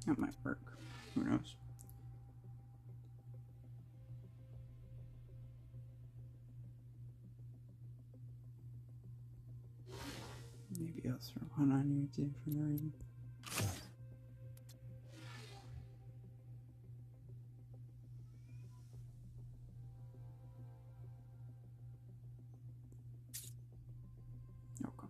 That might work. Who knows? Maybe I'll throw one on you too for no reason. Okay.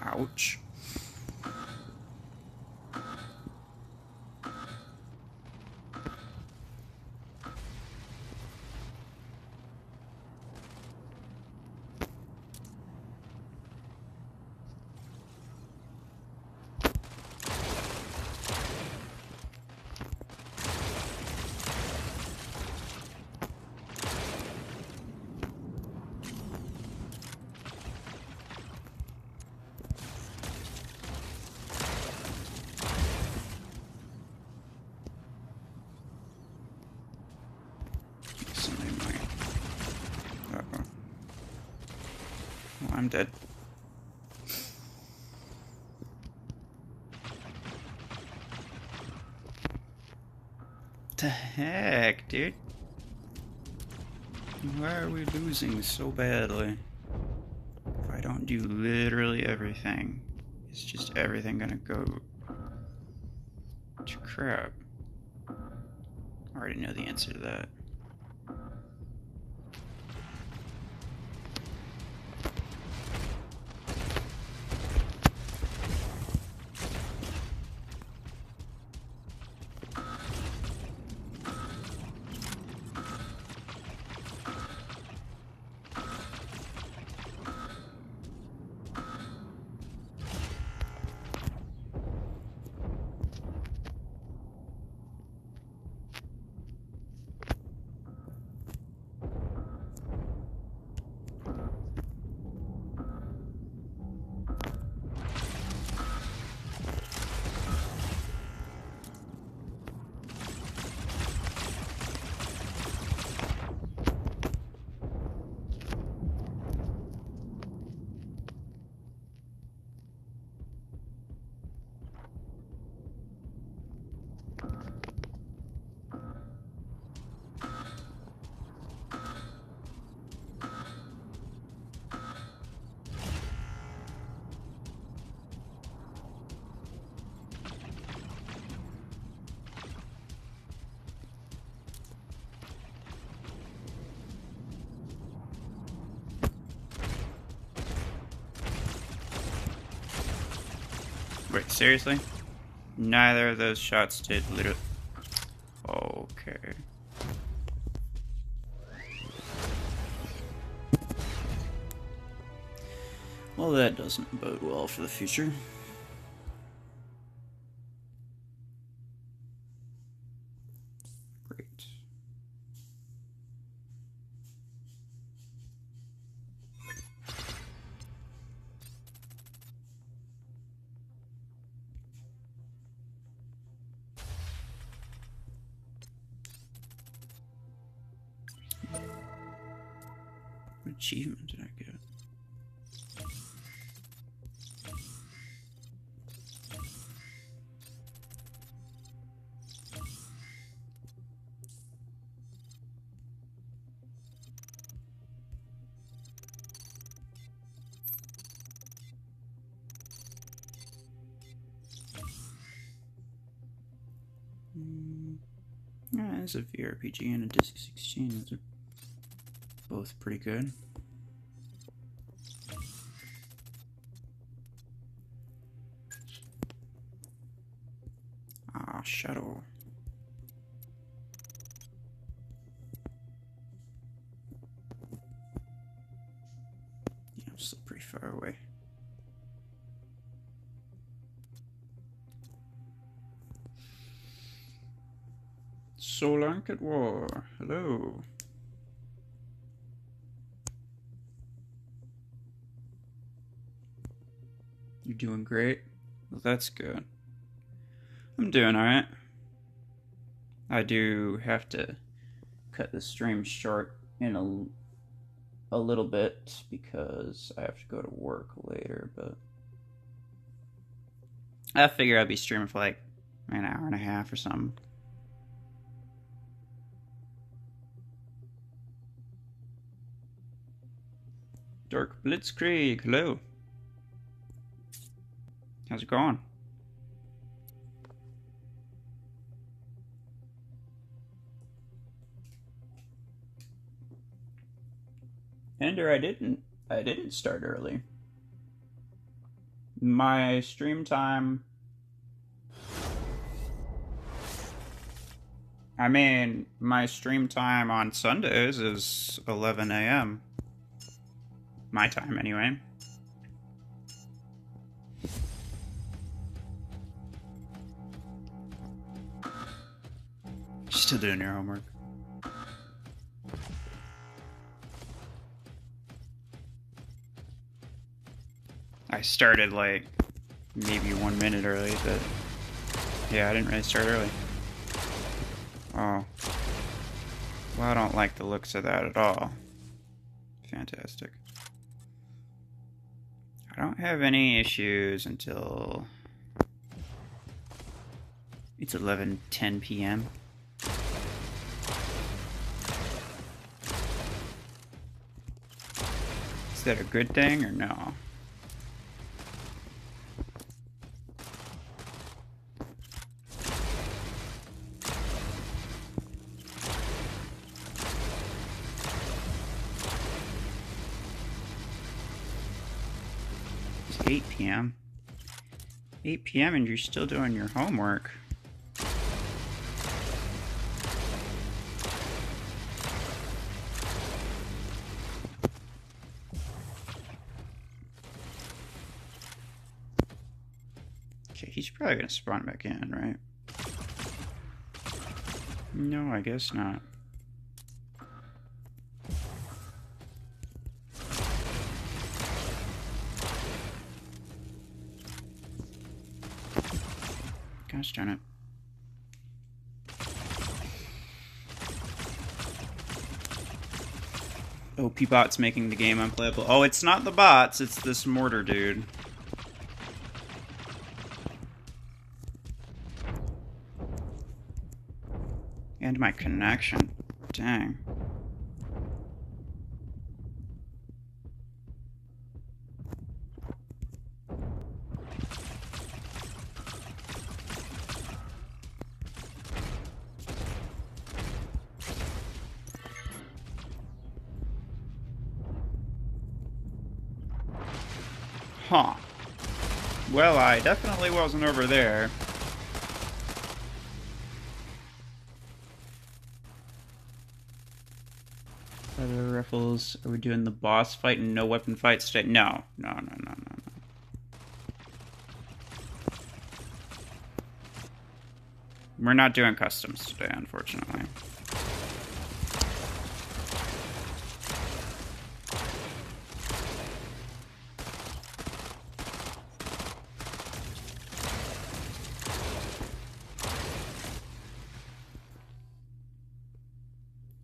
Ouch. I'm dead. What the heck, dude? Why are we losing so badly? If I don't do literally everything, is just everything gonna go to crap? I already know the answer to that. Wait, seriously? Neither of those shots did literally... Okay. Well, that doesn't bode well for the future. achievement did I get? Yeah, there's a VRPG and a Disc 16. Those are both pretty good. Ah, Shadow. Yeah, I'm still pretty far away. Solank at War. Hello. You're doing great? Well, that's good. I'm doing alright. I do have to cut the stream short in a little bit because I have to go to work later, but I figure I'd be streaming for like an hour and a half or something. Dark Blitzkrieg, hello. How's it going? Ender, I didn't start early. My stream time, I mean, my stream time on Sundays is 11 a.m. My time, anyway. Still doing your homework. I started like maybe 1 minute early, but yeah, I didn't really start early. Oh. Well, I don't like the looks of that at all. Fantastic. I don't have any issues until it's 11:10 p.m. Is that a good thing or no? It's 8 p.m. 8 p.m. and you're still doing your homework. Okay, he's probably gonna spawn back in, right? No, I guess not. Gosh darn it. Oh, P-Bot's making the game unplayable. Oh, it's not the bots, it's this mortar dude. And my connection. Dang. Huh. Well, I definitely wasn't over there. Other riffles. Are we doing the boss fight and no weapon fights today? No. No. We're not doing customs today, unfortunately.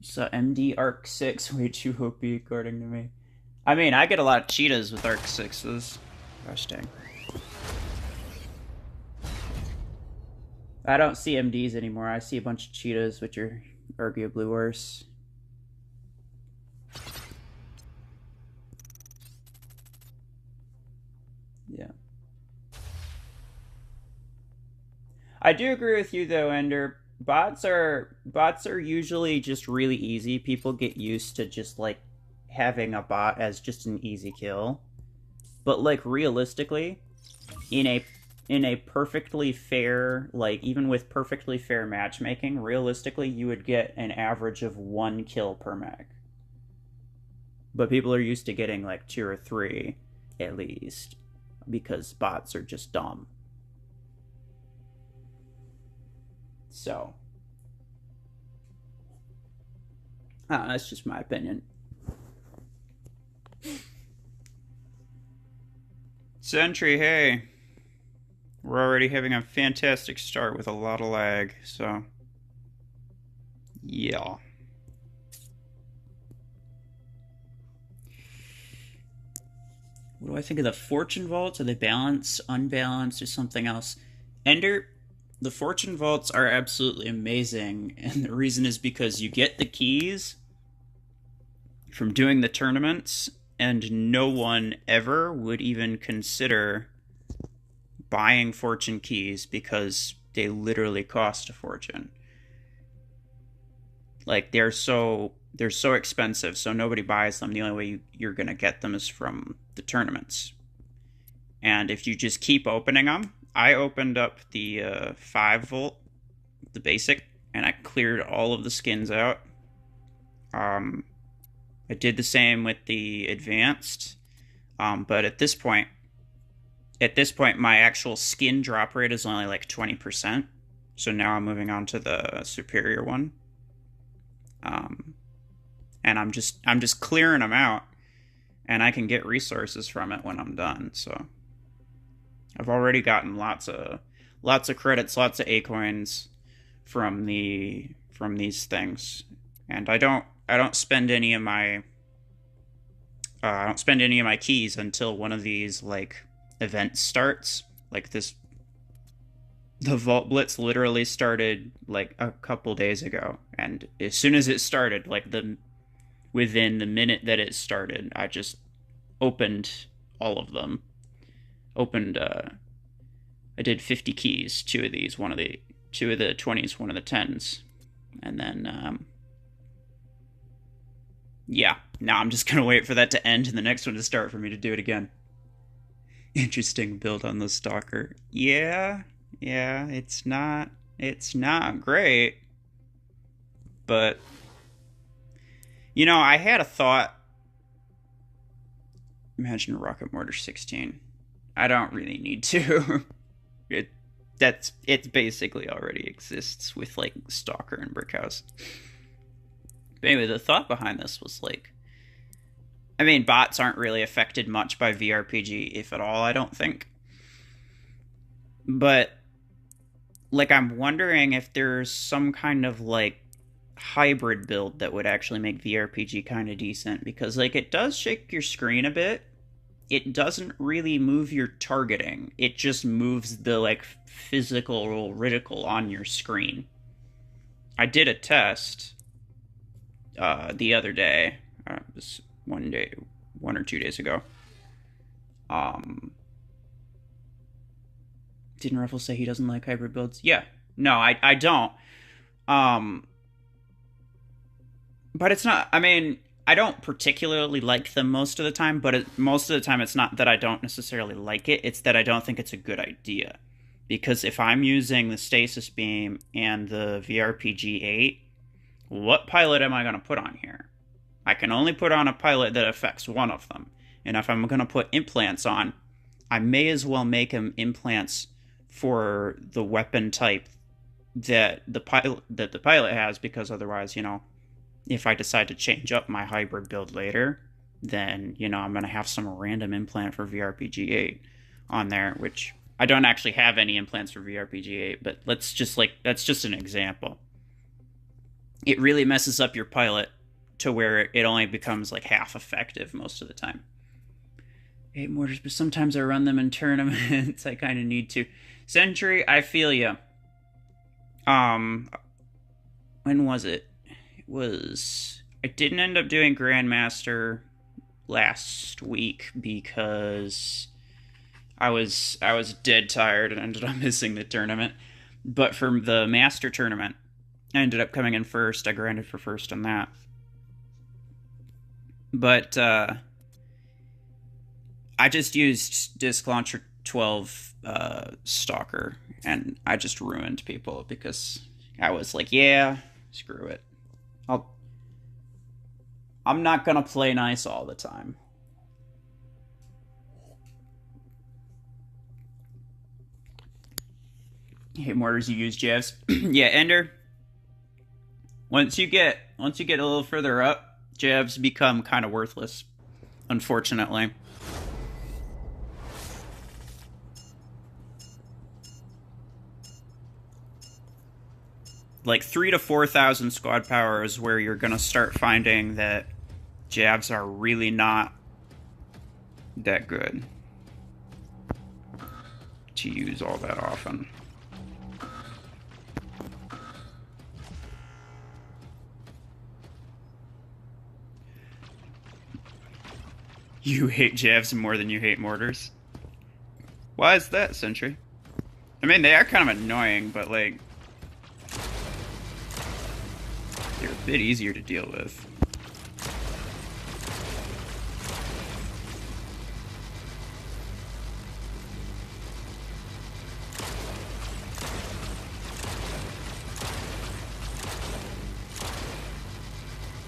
So MD Arc 6 way too OP according to me. I mean, I get a lot of cheetahs with Arc 6s. Gosh dang. I don't see MDs anymore. I see a bunch of cheetahs, which are arguably worse. Yeah. I do agree with you though, Ender. Bots are usually just really easy. People get used to just like having a bot as just an easy kill. But like realistically, in a perfectly fair, like even with perfectly fair matchmaking, realistically you would get an average of 1 kill per mech. But people are used to getting like 2 or 3 at least because bots are just dumb. So, that's just my opinion. Sentry, hey. We're already having a fantastic start with a lot of lag, so. Yeah. What do I think of the fortune vaults? Are they balanced, unbalanced, or something else? Ender, the fortune vaults are absolutely amazing, and the reason is because you get the keys from doing the tournaments, and no one ever would even consider buying fortune keys because they literally cost a fortune. Like they're so expensive, so nobody buys them. The only way you're gonna get them is from the tournaments. And if you just keep opening them, I opened up the 5 volt, the basic, and I cleared all of the skins out. I did the same with the advanced, but at this point, my actual skin drop rate is only like 20%. So now I'm moving on to the superior one. And I'm just clearing them out, and I can get resources from it when I'm done. So I've already gotten lots of credits, lots of A-coins from these things, and I don't spend any of my keys until one of these like events starts. Like this, the Vault Blitz literally started like a couple days ago, and as soon as it started, like within the minute that it started, I just opened all of them. I did 50 keys, 2 of these, 2 of the 20s, 1 of the 10s, and then yeah. Now I'm just gonna wait for that to end and the next one to start for me to do it again. Interesting build on the Stalker. Yeah, it's not great, but I had a thought. Imagine a rocket mortar 16. I don't really need to. it basically already exists with like Stalker and Brickhouse. But anyway, the thought behind this was like, I mean, bots aren't really affected much by VRPG, if at all, I don't think. But like, I'm wondering if there's some kind of like hybrid build that would actually make VRPG kind of decent, because like it does shake your screen a bit. It doesn't really move your targeting. It just moves the like physical reticle on your screen. I did a test the other day. It was 1 or 2 days ago. Didn't Ruffle say he doesn't like hybrid builds? Yeah. No, I don't. But it's not, I mean, I don't particularly like them most of the time, but most of the time it's not that I don't necessarily like it, it's that I don't think it's a good idea. Because if I'm using the Stasis Beam and the VRPG 8, what pilot am I going to put on here? I can only put on a pilot that affects one of them. And if I'm going to put implants on, I may as well make them implants for the weapon type that the pilot has, because otherwise, if I decide to change up my hybrid build later, then, I'm going to have some random implant for VRPG 8 on there, which I don't actually have any implants for VRPG 8, but that's just an example. It really messes up your pilot to where it only becomes like half effective most of the time. 8 mortars, but sometimes I run them in tournaments. I kind of need to. Sentry, I feel ya. When was it? I didn't end up doing Grandmaster last week because I was dead tired and ended up missing the tournament. But for the Master tournament, I ended up coming in first. I grinded for first on that. But I just used Disc Launcher 12 Stalker, and I just ruined people because I was like, yeah, screw it. I'm not gonna play nice all the time. Hit mortars, you use jabs. Yeah, Ender. Once you get a little further up, jabs become kind of worthless, unfortunately. Like 3,000 to 4,000 squad power is where you're gonna start finding that jabs are really not that good to use all that often. You hate jabs more than you hate mortars? Why is that, Sentry? I mean, they are kind of annoying, but like, they're a bit easier to deal with.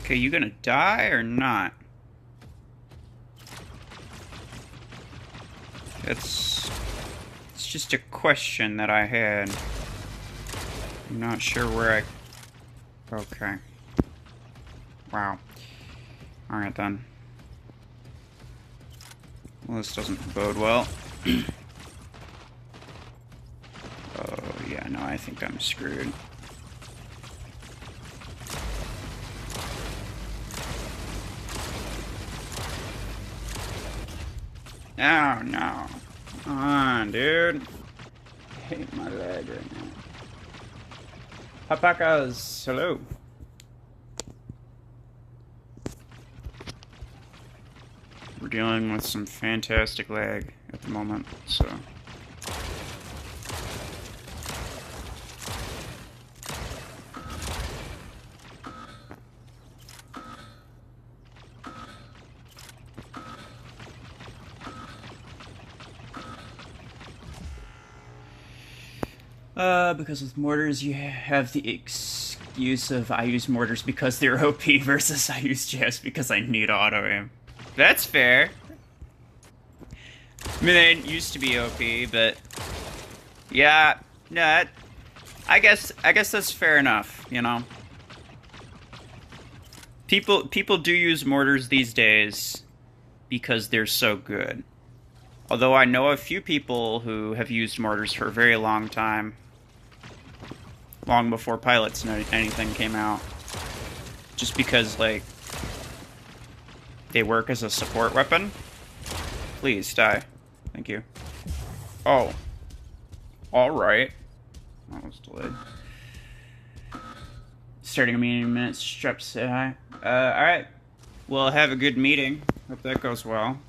Okay, you gonna die or not? It's just a question that I had. I'm not sure where I... Okay. Wow. Alright then. Well, this doesn't bode well. Oh, yeah, no, I think I'm screwed. Oh, no. Come on, dude. I hate my leg right now. Papakas, hello. We're dealing with some fantastic lag at the moment, so... because with mortars you have the excuse of I use mortars because they're OP versus I use jabs because I need auto aim. That's fair. I mean, they used to be OP, but yeah, no, I guess that's fair enough, you know. People do use mortars these days because they're so good. Although I know a few people who have used mortars for a very long time. Long before pilots and anything came out. Just because, like, they work as a support weapon. Please, die. Thank you. Oh. Alright. That was delayed. Starting a meeting in a minute. Strep, say hi. Alright. Well, have a good meeting. Hope that goes well.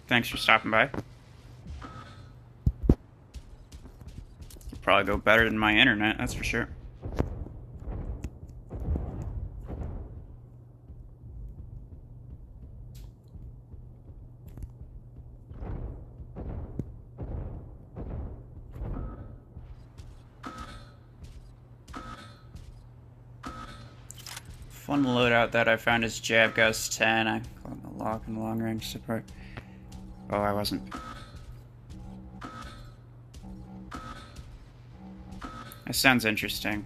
Thanks for stopping by. Probably go better than my internet, that's for sure. Fun loadout that I found is Jab Gust 10. I call it the lock and long range support. Oh, I wasn't. That sounds interesting.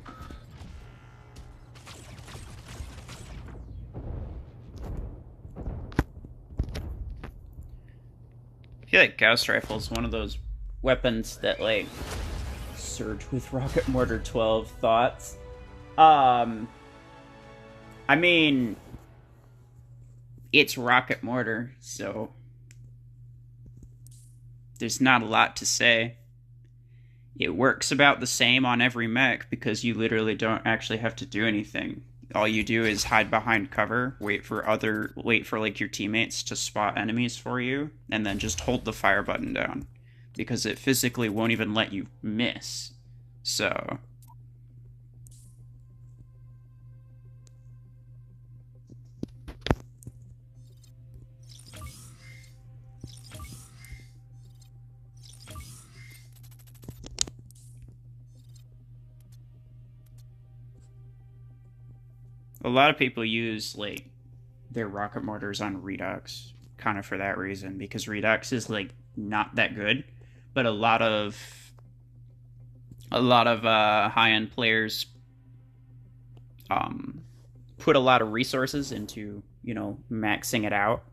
I feel like Gauss Rifle is one of those weapons that, like, surge with Rocket Mortar 12 thoughts. I mean, it's rocket mortar, so there's not a lot to say. It works about the same on every mech because you literally don't actually have to do anything. All you do is hide behind cover, wait for like your teammates to spot enemies for you, and then just hold the fire button down because it physically won't even let you miss. So a lot of people use like their rocket mortars on Redux kind of for that reason because Redux is like not that good, but a lot of high-end players um, put a lot of resources into maxing it out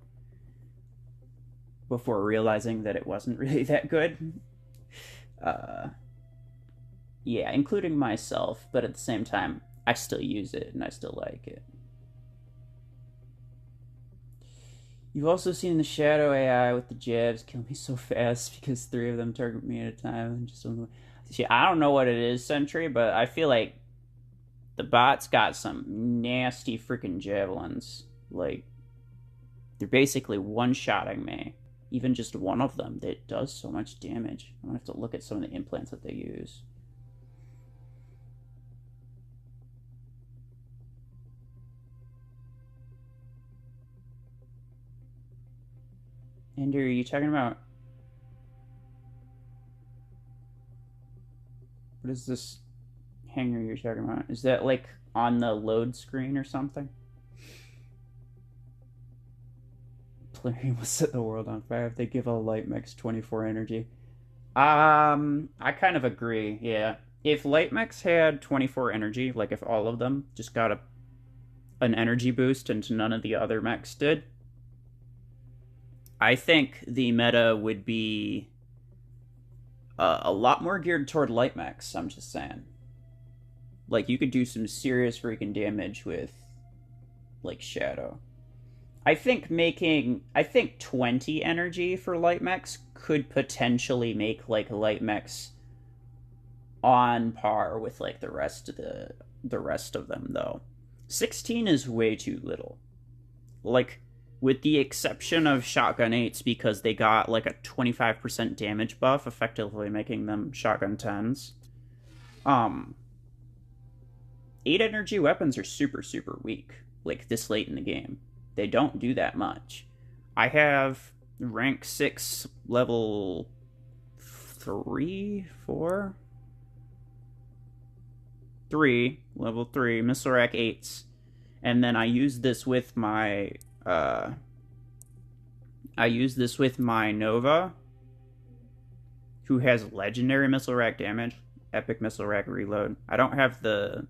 before realizing that it wasn't really that good. Uh, yeah, including myself, but at the same time, I still use it and I still like it. You've also seen the Shadow AI with the jabs kill me so fast because three of them target me at a time and just don't. See, I don't know what it is, Sentry, but I feel like the bot's got some nasty freaking javelins. Like, they're basically one-shotting me. Even just one of them that does so much damage. I'm gonna have to look at some of the implants that they use. Andrew, are you talking about... What is this hanger you're talking about? Is that, like, on the load screen or something? Plarium will set the world on fire if they give all light mechs 24 energy. I kind of agree, yeah. If light mechs had 24 energy, like if all of them just got an energy boost and none of the other mechs did, I think the meta would be a lot more geared toward light mechs, I'm just saying. Like, you could do some serious freaking damage with, like, Shadow. I think 20 energy for light mechs could potentially make, like, light mechs on par with, like, the rest of them, though. 16 is way too little. Like, with the exception of Shotgun 8s, because they got like a 25% damage buff, effectively making them Shotgun 10s. 8 energy weapons are super, super weak, like this late in the game. They don't do that much. I have rank 6, level 3, 4? 3, level 3, missile rack 8s. And then I use this with my Nova, who has legendary missile rack damage, epic missile rack reload. I don't have the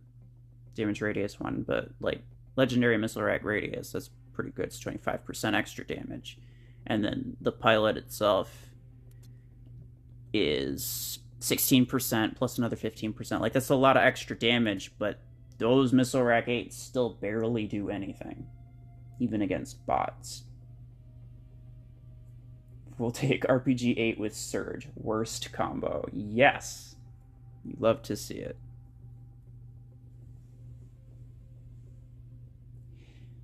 damage radius one, but like legendary missile rack radius, that's pretty good. It's 25% extra damage. And then the pilot itself is 16% plus another 15%. Like, that's a lot of extra damage, but those missile rack 8s still barely do anything, even against bots. We'll take RPG 8 with Surge. Worst combo. Yes. You love to see it.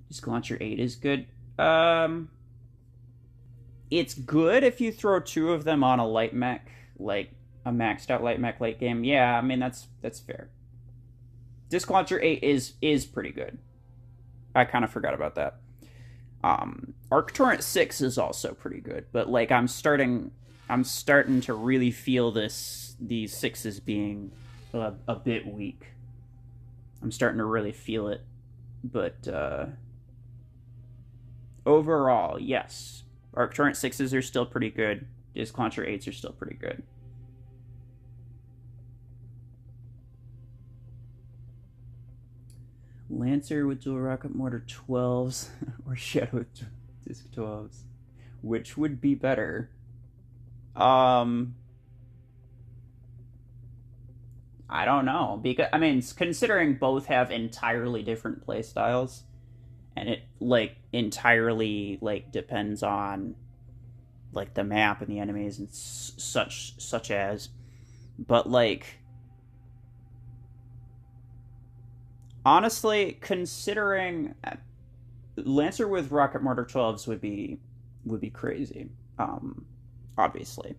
Disc Launcher 8 is good. It's good if you throw 2 of them on a light mech, like a maxed out light mech late game. Yeah, I mean, that's fair. Disc Launcher 8 is pretty good. I kind of forgot about that. Arc Torrent 6 is also pretty good, but like I'm starting to really feel these 6s being a bit weak. I'm starting to really feel it, but overall, yes, Arc Torrent 6s are still pretty good. Disc Launcher 8s are still pretty good. Lancer with dual rocket mortar 12s or Shadow with disc 12s. Which would be better? I don't know, because I mean, considering both have entirely different playstyles, and it like entirely like depends on like the map and the enemies and such as. But like honestly, considering Lancer with rocket mortar 12s would be crazy. Obviously.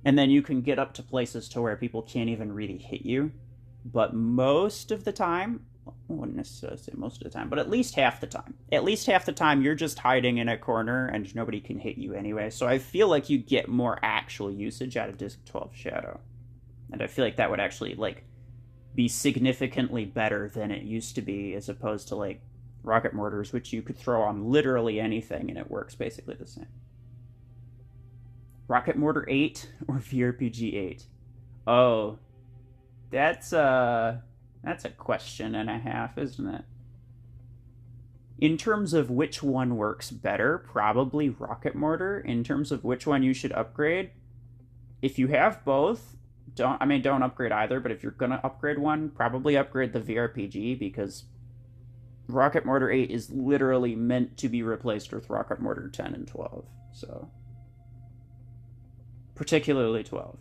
And then you can get up to places to where people can't even really hit you. But most of the time, I wouldn't necessarily say most of the time, but at least half the time. At least half the time, you're just hiding in a corner and nobody can hit you anyway. So I feel like you get more actual usage out of Disc 12 Shadow. And I feel like that would actually, like, be significantly better than it used to be, as opposed to, like, rocket mortars, which you could throw on literally anything and it works basically the same. Rocket Mortar 8 or VRPG 8? Oh, that's a question and a half, isn't it? In terms of which one works better, probably Rocket Mortar. In terms of which one you should upgrade, if you have both, don't upgrade either, but if you're gonna upgrade one, probably upgrade the VRPG, because Rocket Mortar 8 is literally meant to be replaced with Rocket Mortar 10 and 12, so... particularly 12.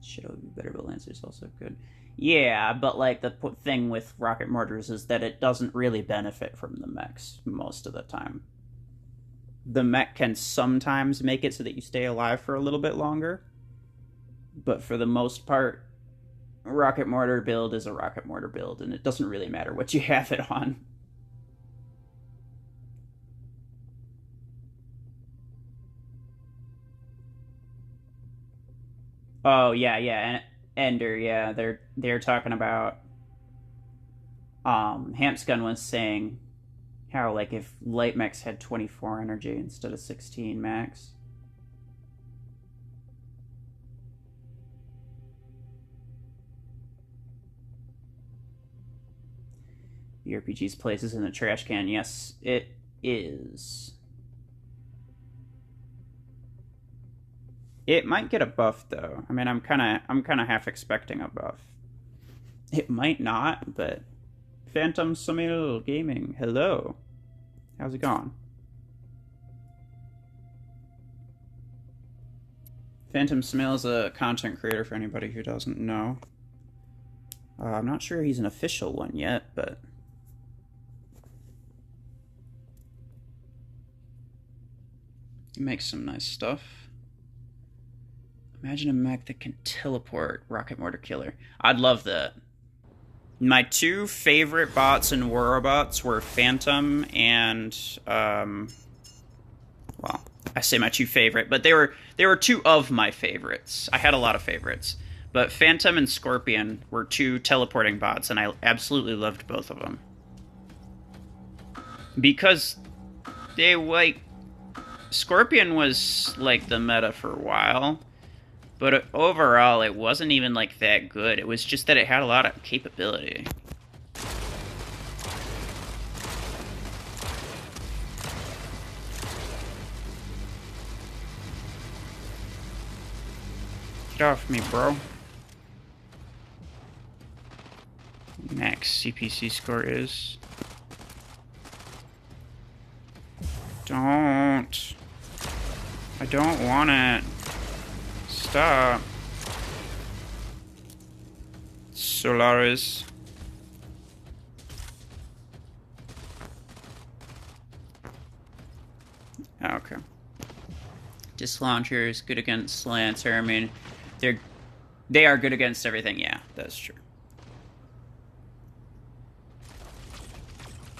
Shadow would be better, but Lancer's also good. Yeah, but like the thing with rocket mortars is that it doesn't really benefit from the mechs most of the time. The mech can sometimes make it so that you stay alive for a little bit longer, but for the most part, a rocket mortar build is a rocket mortar build, and it doesn't really matter what you have it on. Oh yeah, Ender, yeah, they're talking about. Hampsgun was saying how like if light mechs had 24 energy instead of 16 max. The RPG's place is in the trash can. Yes, it is. It might get a buff though. I mean, I'm kind of half expecting a buff. It might not, but Phantom Samil Gaming, hello. How's it going? Phantom Samil is a content creator for anybody who doesn't know. I'm not sure he's an official one yet, but he makes some nice stuff. Imagine a mech that can teleport. Rocket Mortar Killer. I'd love that. My two favorite bots in Warabots were Phantom and, well, I say my two favorite, but they were two of my favorites. I had a lot of favorites. But Phantom and Scorpion were two teleporting bots, and I absolutely loved both of them. Because they, like... Scorpion was, like, the meta for a while. But overall, it wasn't even, like, that good. It was just that it had a lot of capability. Get off me, bro. Max CPC score is... Don't. I don't want it. Stop. Solaris. Oh, okay. Disc launcher is good against Lancer. I mean, they are good against everything. Yeah, that's true.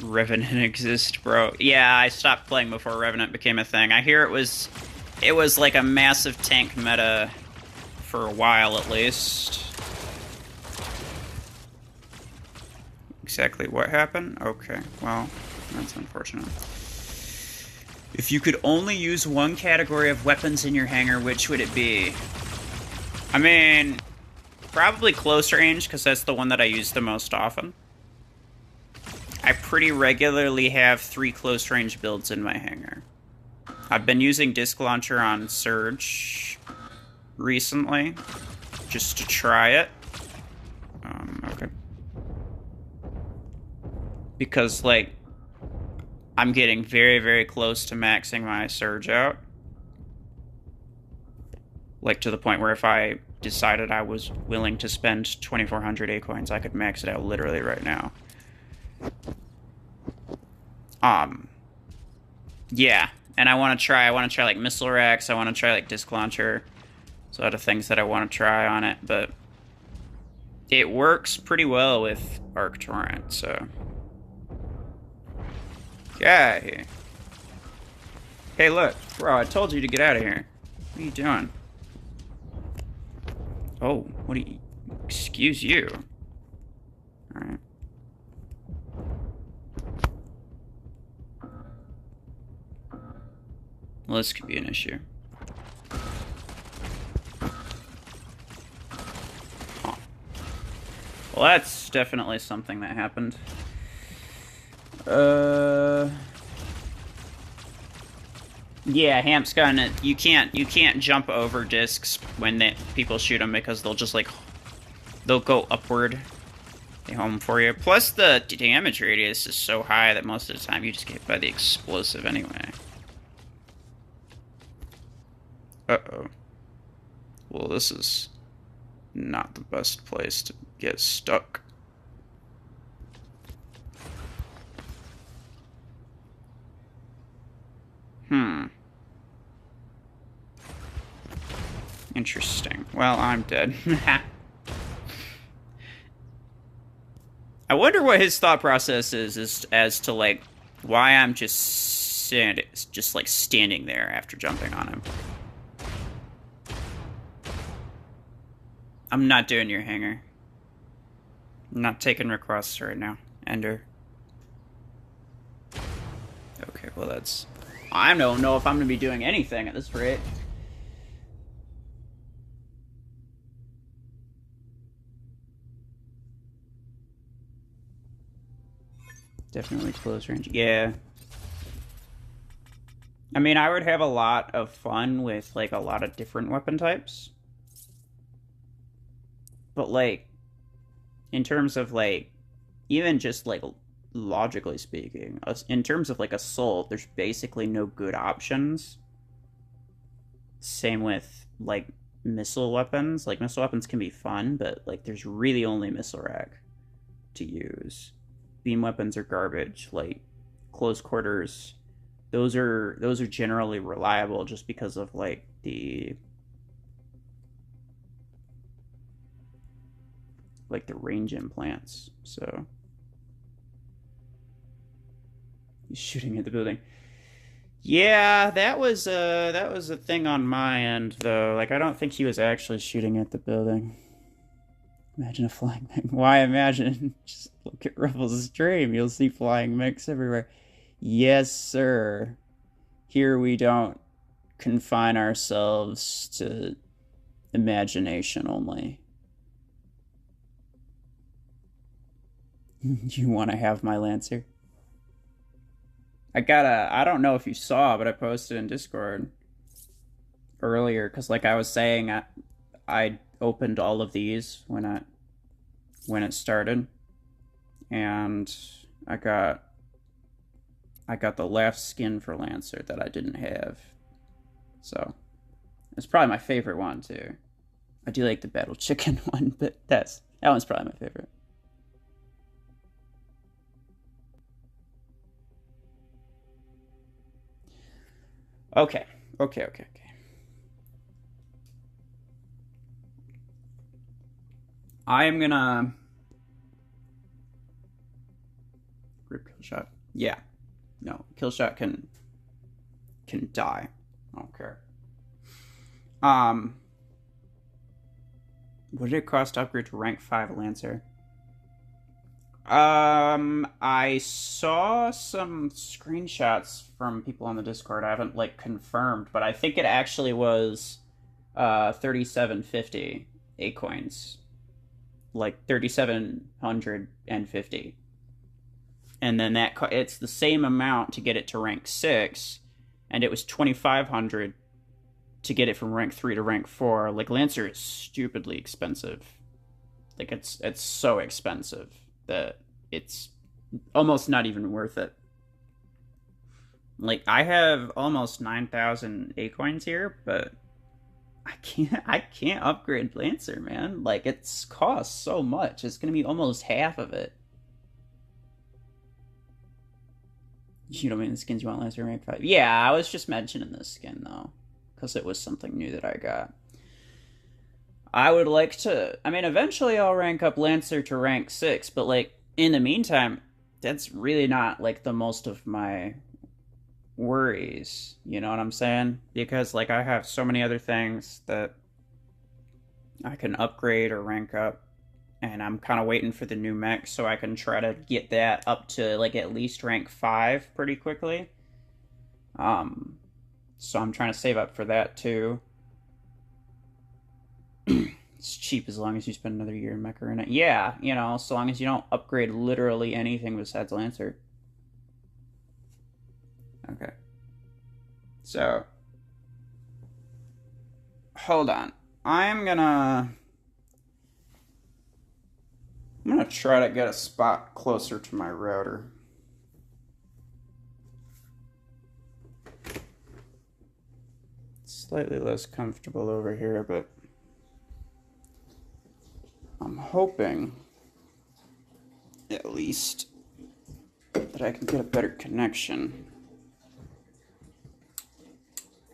Revenant exists, bro. Yeah, I stopped playing before Revenant became a thing. I hear it was like a massive tank meta for a while at least. Exactly what happened? Okay, well, that's unfortunate. If you could only use one category of weapons in your hangar, which would it be? I mean, probably close range, because that's the one that I use the most often. I pretty regularly have 3 close range builds in my hangar. I've been using Disc Launcher on Surge recently, just to try it. Okay. because, like, I'm getting very, very close to maxing my surge out. Like, to the point where if I decided I was willing to spend 2,400 A-coins, I could max it out literally right now. Yeah. And I want to try, like, missile racks, I want to try, like, disc launcher. There's a lot of things that I want to try on it, but it works pretty well with Arc Torrent, so... Get out of here. Hey, look. Bro, I told you to get out of here. What are you doing? Oh, what do you... Excuse you. Alright. Well, this could be an issue. Huh. Well, that's definitely something that happened. Yeah, Hamp's gun. You can't jump over discs when people shoot them because they'll just, like, they'll go upward. They home for you. Plus, the damage radius is so high that most of the time you just get hit by the explosive anyway. Uh-oh. Well, this is not the best place to get stuck. Interesting. Well, I'm dead. I wonder what his thought process is as to, like, why I'm just standing there after jumping on him. I'm not doing your hanger. I'm not taking requests right now. Ender. Okay, well that's... I don't know if I'm going to be doing anything at this rate. Definitely close range. Yeah. I mean, I would have a lot of fun with, like, a lot of different weapon types. But, like, in terms of, like, even just, like, logically speaking, in terms of, like, assault, there's basically no good options. Same with, like, missile weapons. Like, missile weapons can be fun, but, like, there's really only missile rack to use. Beam weapons are garbage. Like, close quarters, those are generally reliable just because of, like, the range implants. So he's shooting at the building. Yeah, that was a thing on my end though. Like, I don't think he was actually shooting at the building. Imagine a flying mech. Why imagine? Just look at Rebel's stream. You'll see flying mechs everywhere. Yes, sir. Here we don't confine ourselves to imagination only. You want to have my Lancer? I don't know if you saw, but I posted in Discord earlier, because, like I was saying, I opened all of these when it started, and I got the last skin for Lancer that I didn't have, so it's probably my favorite one too. I do like the Battle Chicken one, but that one's probably my favorite. Okay. I am gonna rip Killshot. Yeah. No, Killshot can die. I don't care. What did it cost to upgrade to rank 5 Lancer? I saw some screenshots from people on the Discord. I haven't, like, confirmed, but I think it actually was 3750 A-coins. Like 3,750. And then it's the same amount to get it to rank 6, and it was 2,500 to get it from rank 3 to rank 4. Like, Lancer is stupidly expensive. Like, it's so expensive that it's almost not even worth it. Like, I have almost 9,000 A coins here, but I can't upgrade Lancer, man. Like, it's cost so much. It's gonna be almost half of it. You don't mean the skins you want Lancer rank 5? Yeah, I was just mentioning this skin though, because it was something new that I got. I would like to, I mean, eventually I'll rank up Lancer to rank 6, but like, in the meantime, that's really not like the most of my worries, you know what I'm saying? Because like I have so many other things that I can upgrade or rank up, and I'm kind of waiting for the new mech so I can try to get that up to like at least rank 5 pretty quickly. So I'm trying to save up for that too. It's cheap as long as you spend another year in Mech Arena. Yeah, you know, so long as you don't upgrade literally anything besides Lancer. Okay. So, hold on. I'm gonna try to get a spot closer to my router. It's slightly less comfortable over here, but I'm hoping at least that I can get a better connection.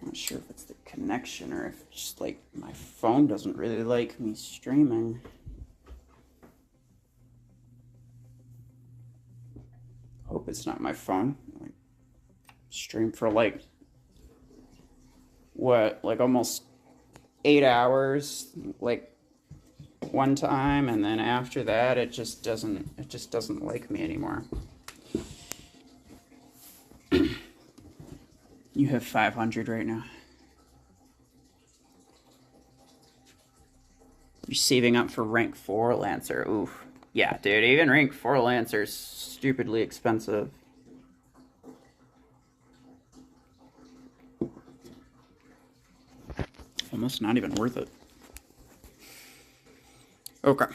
I'm not sure if it's the connection or if it's just like my phone doesn't really like me streaming. Hope it's not my phone. Like, stream for like what, like almost 8 hours, like one time, and then after that it just doesn't like me anymore. You have 500 right now. You're saving up for rank 4 Lancer. Oof. Yeah, dude, even rank 4 Lancer's stupidly expensive. Almost not even worth it. Okay.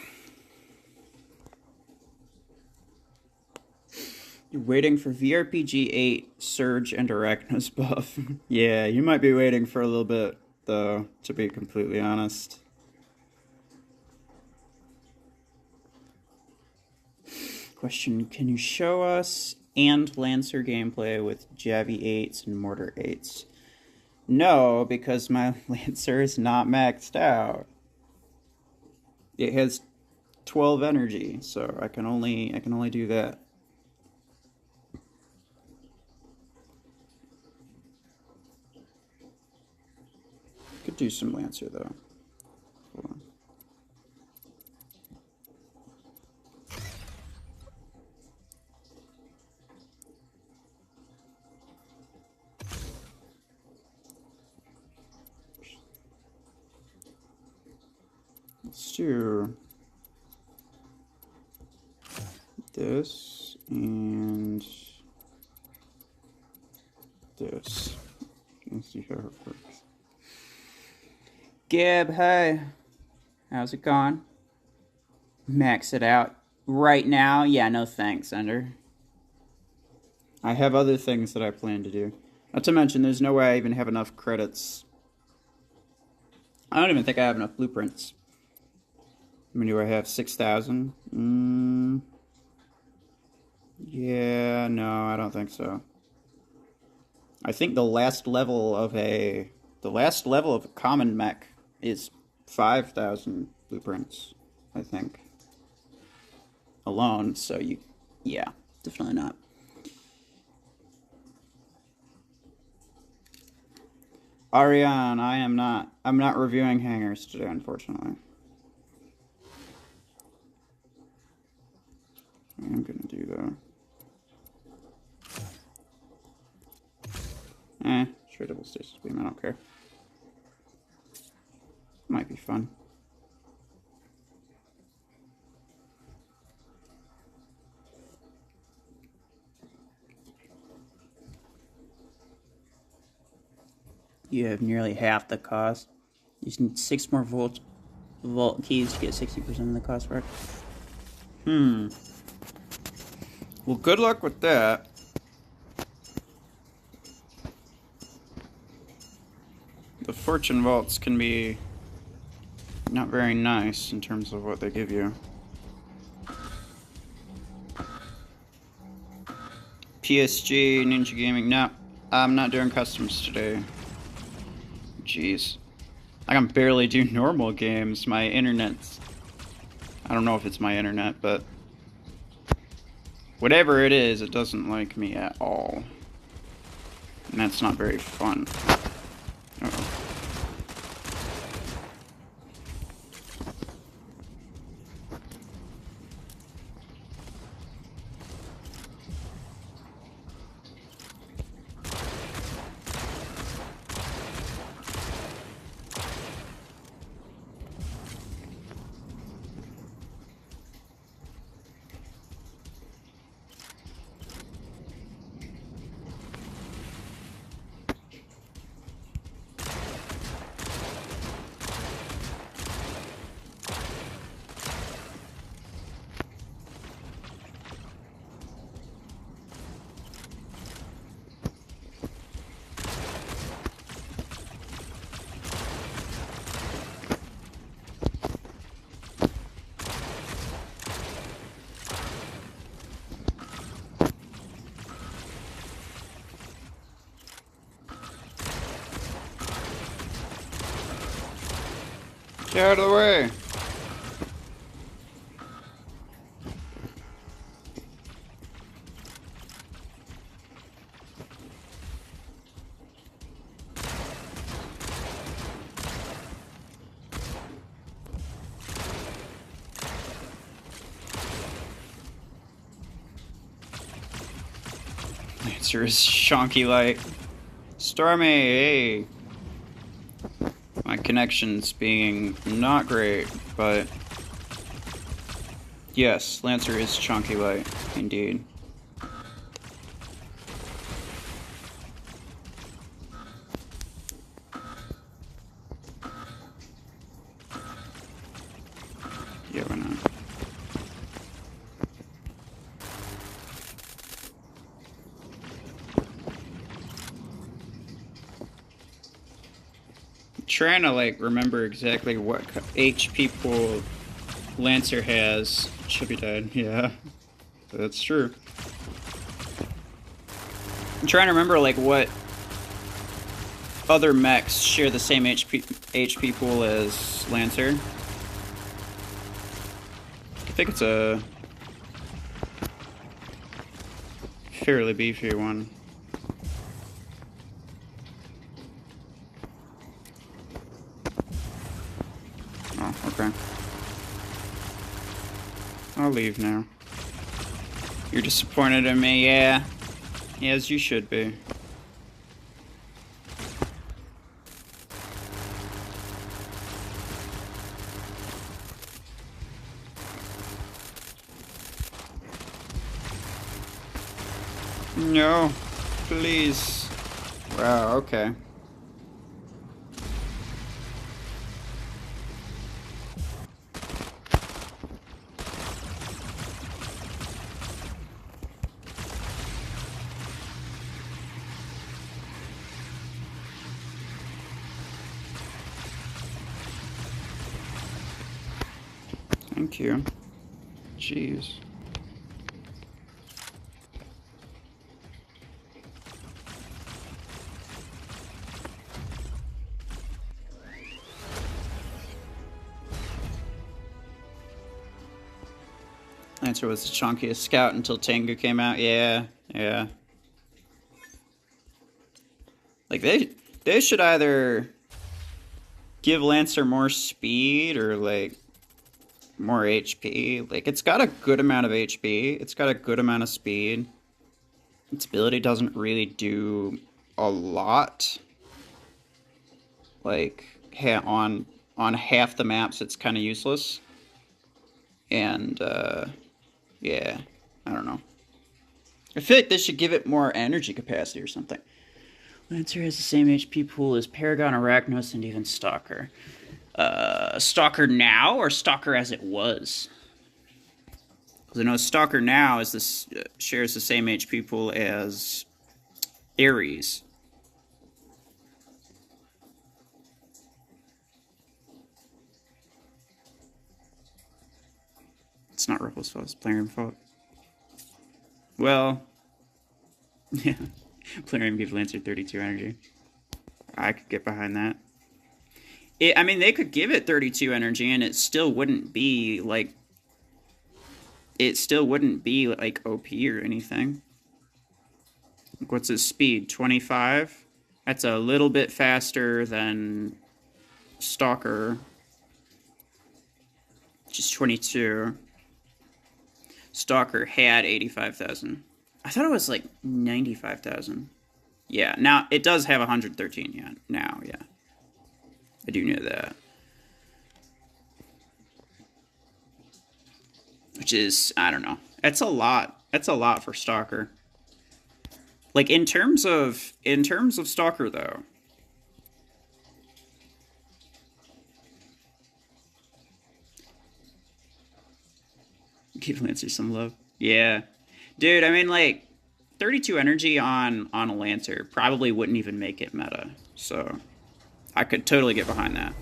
You're waiting for VRPG 8, Surge, and Arachnos buff. Yeah, you might be waiting for a little bit, though, to be completely honest. Question, can you show us and Lancer gameplay with Javi 8s and Mortar 8s? No, because my Lancer is not maxed out. It has 12 energy, so I can only do that. Could do some Lancer though. Hold on. Let's do this and this. Let's see how it works. Gib, hey. How's it going? Max it out right now? Yeah, no thanks, Ender. I have other things that I plan to do. Not to mention, there's no way I even have enough credits. I don't even think I have enough blueprints. How many do I have? 6,000? Yeah, no, I don't think so. I think the last level of a common mech is 5,000 blueprints, I think. Alone, so yeah, definitely not. Ariane, I'm not reviewing hangers today, unfortunately. I'm gonna do though. Sure, double stasis beam, I don't care. Might be fun. You have nearly half the cost. You just need 6 more vault keys to get 60% of the cost, right? Well, good luck with that. The fortune vaults can be not very nice in terms of what they give you. PSG, Ninja Gaming. No, I'm not doing customs today. Jeez. I can barely do normal games. My internet's... I don't know if it's my internet, but... whatever it is, it doesn't like me at all. And that's not very fun. Uh-oh. Get out of the way! Lancer is shonky light. Stormy, hey! My connection's being not great, but yes, Lancer is chunky light, indeed. Yeah, why not? Trying to like remember exactly what HP pool Lancer has. Should be dead. Yeah, that's true. I'm trying to remember like what other mechs share the same HP pool as Lancer. I think it's a fairly beefy one. Oh, okay. I'll leave now. You're disappointed in me, yeah. As you should be. No, please. Wow, okay. Thank you. Jeez. Lancer was the chunkiest scout until Tengu came out. Yeah, yeah. Like they should either give Lancer more speed or like more HP. Like it's got a good amount of HP. It's got a good amount of speed. Its ability doesn't really do a lot. Like on half the maps, it's kind of useless. And yeah, I don't know. I feel like they should give it more energy capacity or something. Lancer has the same HP pool as Paragon, Arachnos, and even Stalker. Stalker now or Stalker as it was? Because I know Stalker now is this shares the same HP pool as Ares. It's not Ripple's fault, it's Plarium fault. Well, yeah. Plarium gives Lancer 32 energy. I could get behind that. I mean, they could give it 32 energy and it still wouldn't be like... It still wouldn't be like OP or anything. What's his speed? 25? That's a little bit faster than Stalker, which is 22. Stalker had 85,000. I thought it was like 95,000. Yeah, now it does have 113 yeah. Now, yeah. I do know that. Which is, I don't know. That's a lot. That's a lot for Stalker. Like in terms of Stalker though. Give Lancer some love. Yeah. Dude, I mean like 32 energy on a Lancer probably wouldn't even make it meta. So I could totally get behind that.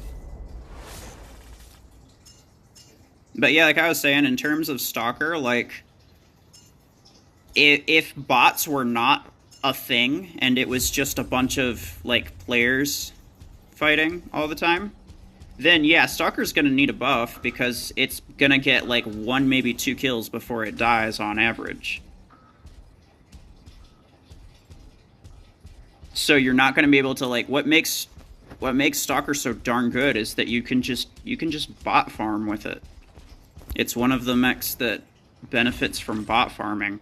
But yeah, like I was saying, in terms of Stalker, like, if bots were not a thing, and it was just a bunch of, like, players fighting all the time, then yeah, Stalker's gonna need a buff, because it's gonna get, like, 1, maybe 2 kills before it dies on average. So you're not gonna be able to, like, what makes Stalker so darn good is that you can just bot farm with it. It's one of the mechs that benefits from bot farming.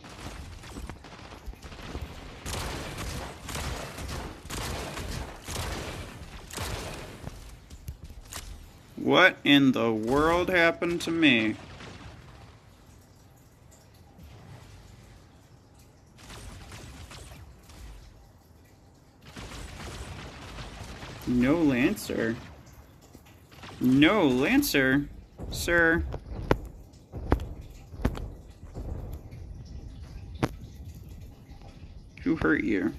What in the world happened to me? No Lancer. No Lancer, sir. Who hurt you?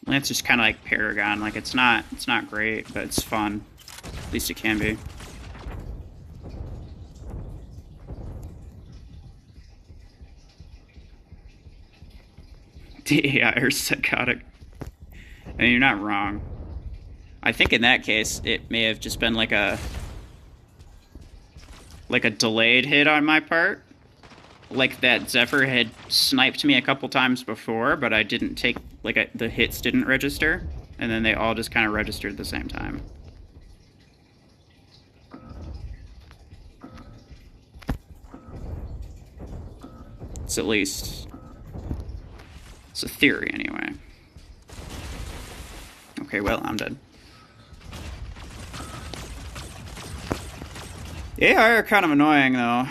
Lancer's kind of like Paragon. Like it's not great, but it's fun. At least it can be. Yeah, you're psychotic. I mean, you're not wrong. I think in that case, it may have just been like a delayed hit on my part. Like that Zephyr had sniped me a couple times before, but I didn't take, like, the hits didn't register. And then they all just kind of registered at the same time. It's at least... It's a theory, anyway. Okay, well, I'm dead. AI are kind of annoying, though.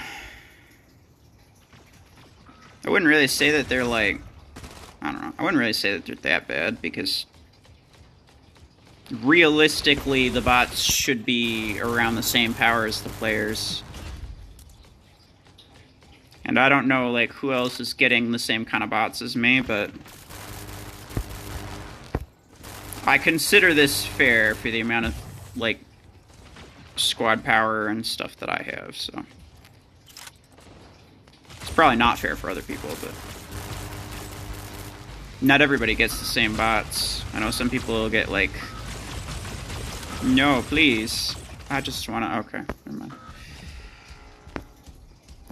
I wouldn't really say that they're, like... I don't know. I wouldn't really say that they're that bad, because... realistically, the bots should be around the same power as the players. And I don't know, like, who else is getting the same kind of bots as me, but... I consider this fair for the amount of, like, squad power and stuff that I have, so... It's probably not fair for other people, but... Not everybody gets the same bots. I know some people will get, like... No, please. I just wanna... Okay, never mind.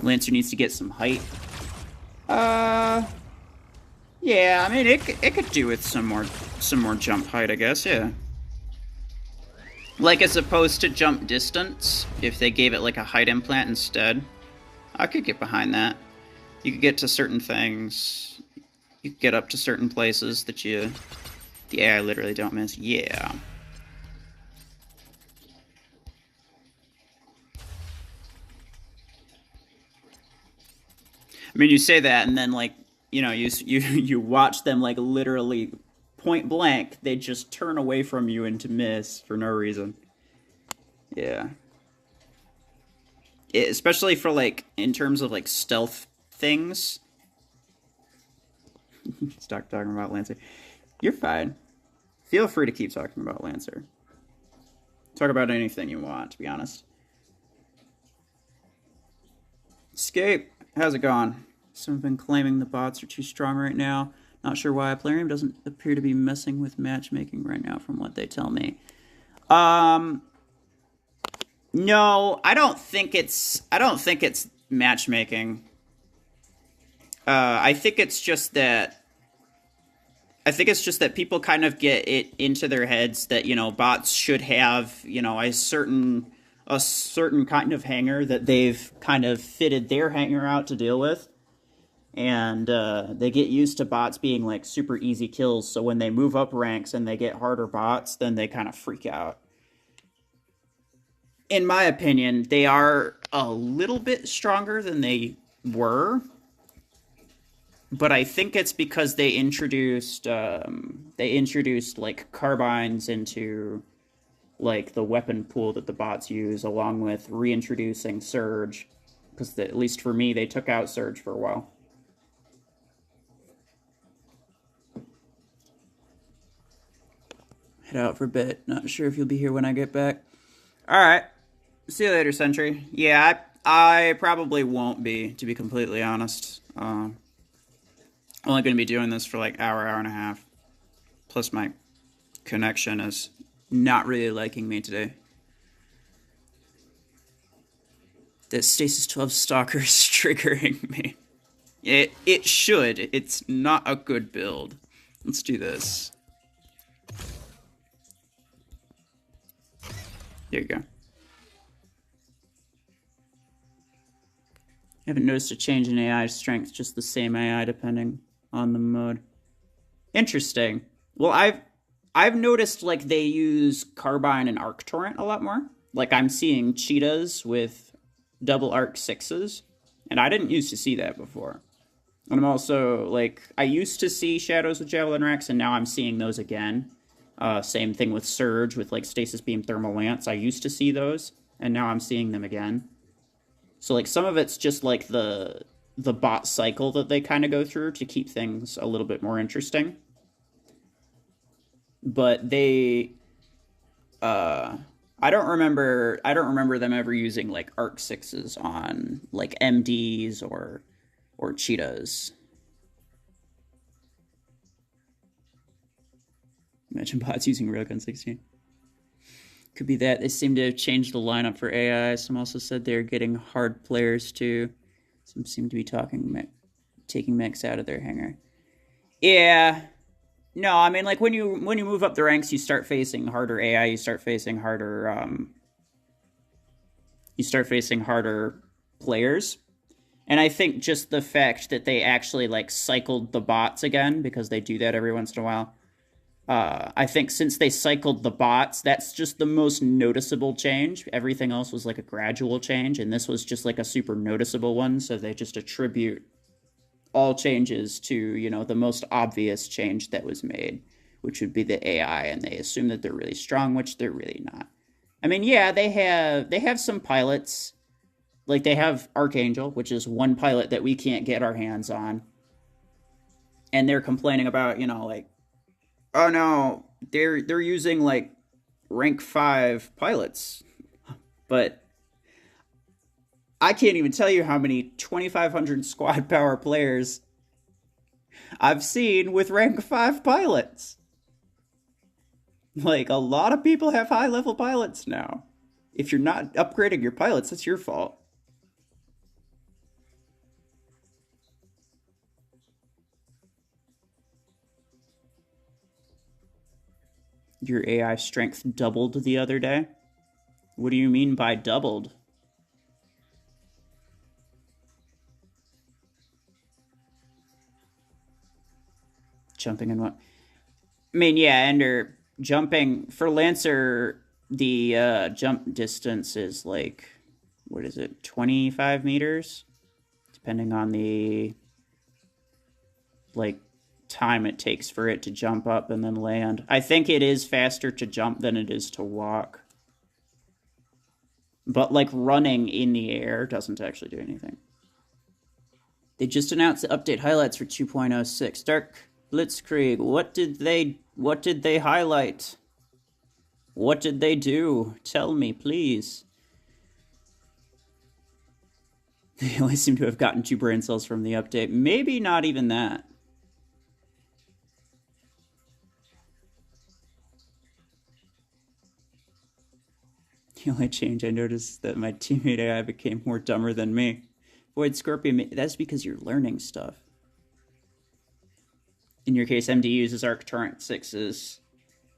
Lancer needs to get some height. Yeah, I mean, it could do with some more jump height, I guess, yeah. Like, as opposed to jump distance, if they gave it, like, a height implant instead, I could get behind that. You could get to certain things. You could get up to certain places that the AI literally don't miss. Yeah. I mean, you say that, and then, like, you know, you watch them, like, literally point blank, they just turn away from you and to miss for no reason. Yeah. Especially for, like, in terms of, like, stealth things. Stop talking about Lancer. You're fine. Feel free to keep talking about Lancer. Talk about anything you want, to be honest. Escape, how's it going? Some have been claiming the bots are too strong right now. Not sure why. Plarium doesn't appear to be messing with matchmaking right now, from what they tell me. No, I don't think it's matchmaking. I think it's just that people kind of get it into their heads that, you know, bots should have, you know, a certain kind of hanger that they've kind of fitted their hanger out to deal with. And they get used to bots being, like, super easy kills, so when they move up ranks and they get harder bots, then they kind of freak out. In my opinion, they are a little bit stronger than they were, but I think it's because they introduced like carbines into, like, the weapon pool that the bots use, along with reintroducing Surge, because at least for me, they took out Surge for a while. Head out for a bit. Not sure if you'll be here when I get back. All right. See you later, Sentry. Yeah, I probably won't be, to be completely honest. Only going to be doing this for like hour and a half. Plus my connection is not really liking me today. That Stasis 12 Stalker is triggering me. It should. It's not a good build. Let's do this. There you go. I haven't noticed a change in AI strength, just the same AI depending on the mode. Interesting. Well, I've noticed, like, they use Carbine and Arc Torrent a lot more. Like, I'm seeing cheetahs with double Arc 6s, and I didn't used to see that before. And I'm also, like, I used to see Shadows with Javelin Racks, and now I'm seeing those again. Same thing with Surge, with, like, Stasis Beam Thermal Lance. I used to see those, and now I'm seeing them again. So, like, some of it's just, like, the bot cycle that they kind of go through to keep things a little bit more interesting. But they, I don't remember them ever using, like, Arc 6s on, like, MDs or cheetahs. Imagine bots using Railgun 16. Could be that. They seem to have changed the lineup for AI. Some also said they're getting hard players too. Some seem to be taking mechs out of their hangar. Yeah. No, I mean, like, when you move up the ranks, you start facing harder AI. You start facing harder players. And I think just the fact that they actually, like, cycled the bots again, because they do that every once in a while. I think since they cycled the bots, that's just the most noticeable change. Everything else was like a gradual change, and this was just like a super noticeable one, so they just attribute all changes to, you know, the most obvious change that was made, which would be the AI, and they assume that they're really strong, which they're really not. I mean, yeah, they have some pilots. Like, they have Archangel, which is one pilot that we can't get our hands on. And they're complaining about, you know, like, oh no, they're using, like, rank 5 pilots. But I can't even tell you how many 2,500 squad power players I've seen with rank 5 pilots. Like, a lot of people have high-level pilots now. If you're not upgrading your pilots, that's your fault. Your AI strength doubled the other day? What do you mean by doubled? Jumping and what? I mean, yeah, Ender, jumping for Lancer, the jump distance is like, what is it, 25 meters? Depending on the, like, time it takes for it to jump up and then land. I think it is faster to jump than it is to walk. But, like, running in the air doesn't actually do anything. They just announced the update highlights for 2.06. Dark Blitzkrieg, what did they highlight? What did they do? Tell me, please. They only seem to have gotten 2 brain cells from the update. Maybe not even that. The only change I noticed is that my teammate AI became more dumber than me. Void Scorpion, that's because you're learning stuff. In your case, MD uses Arc Torrent 6s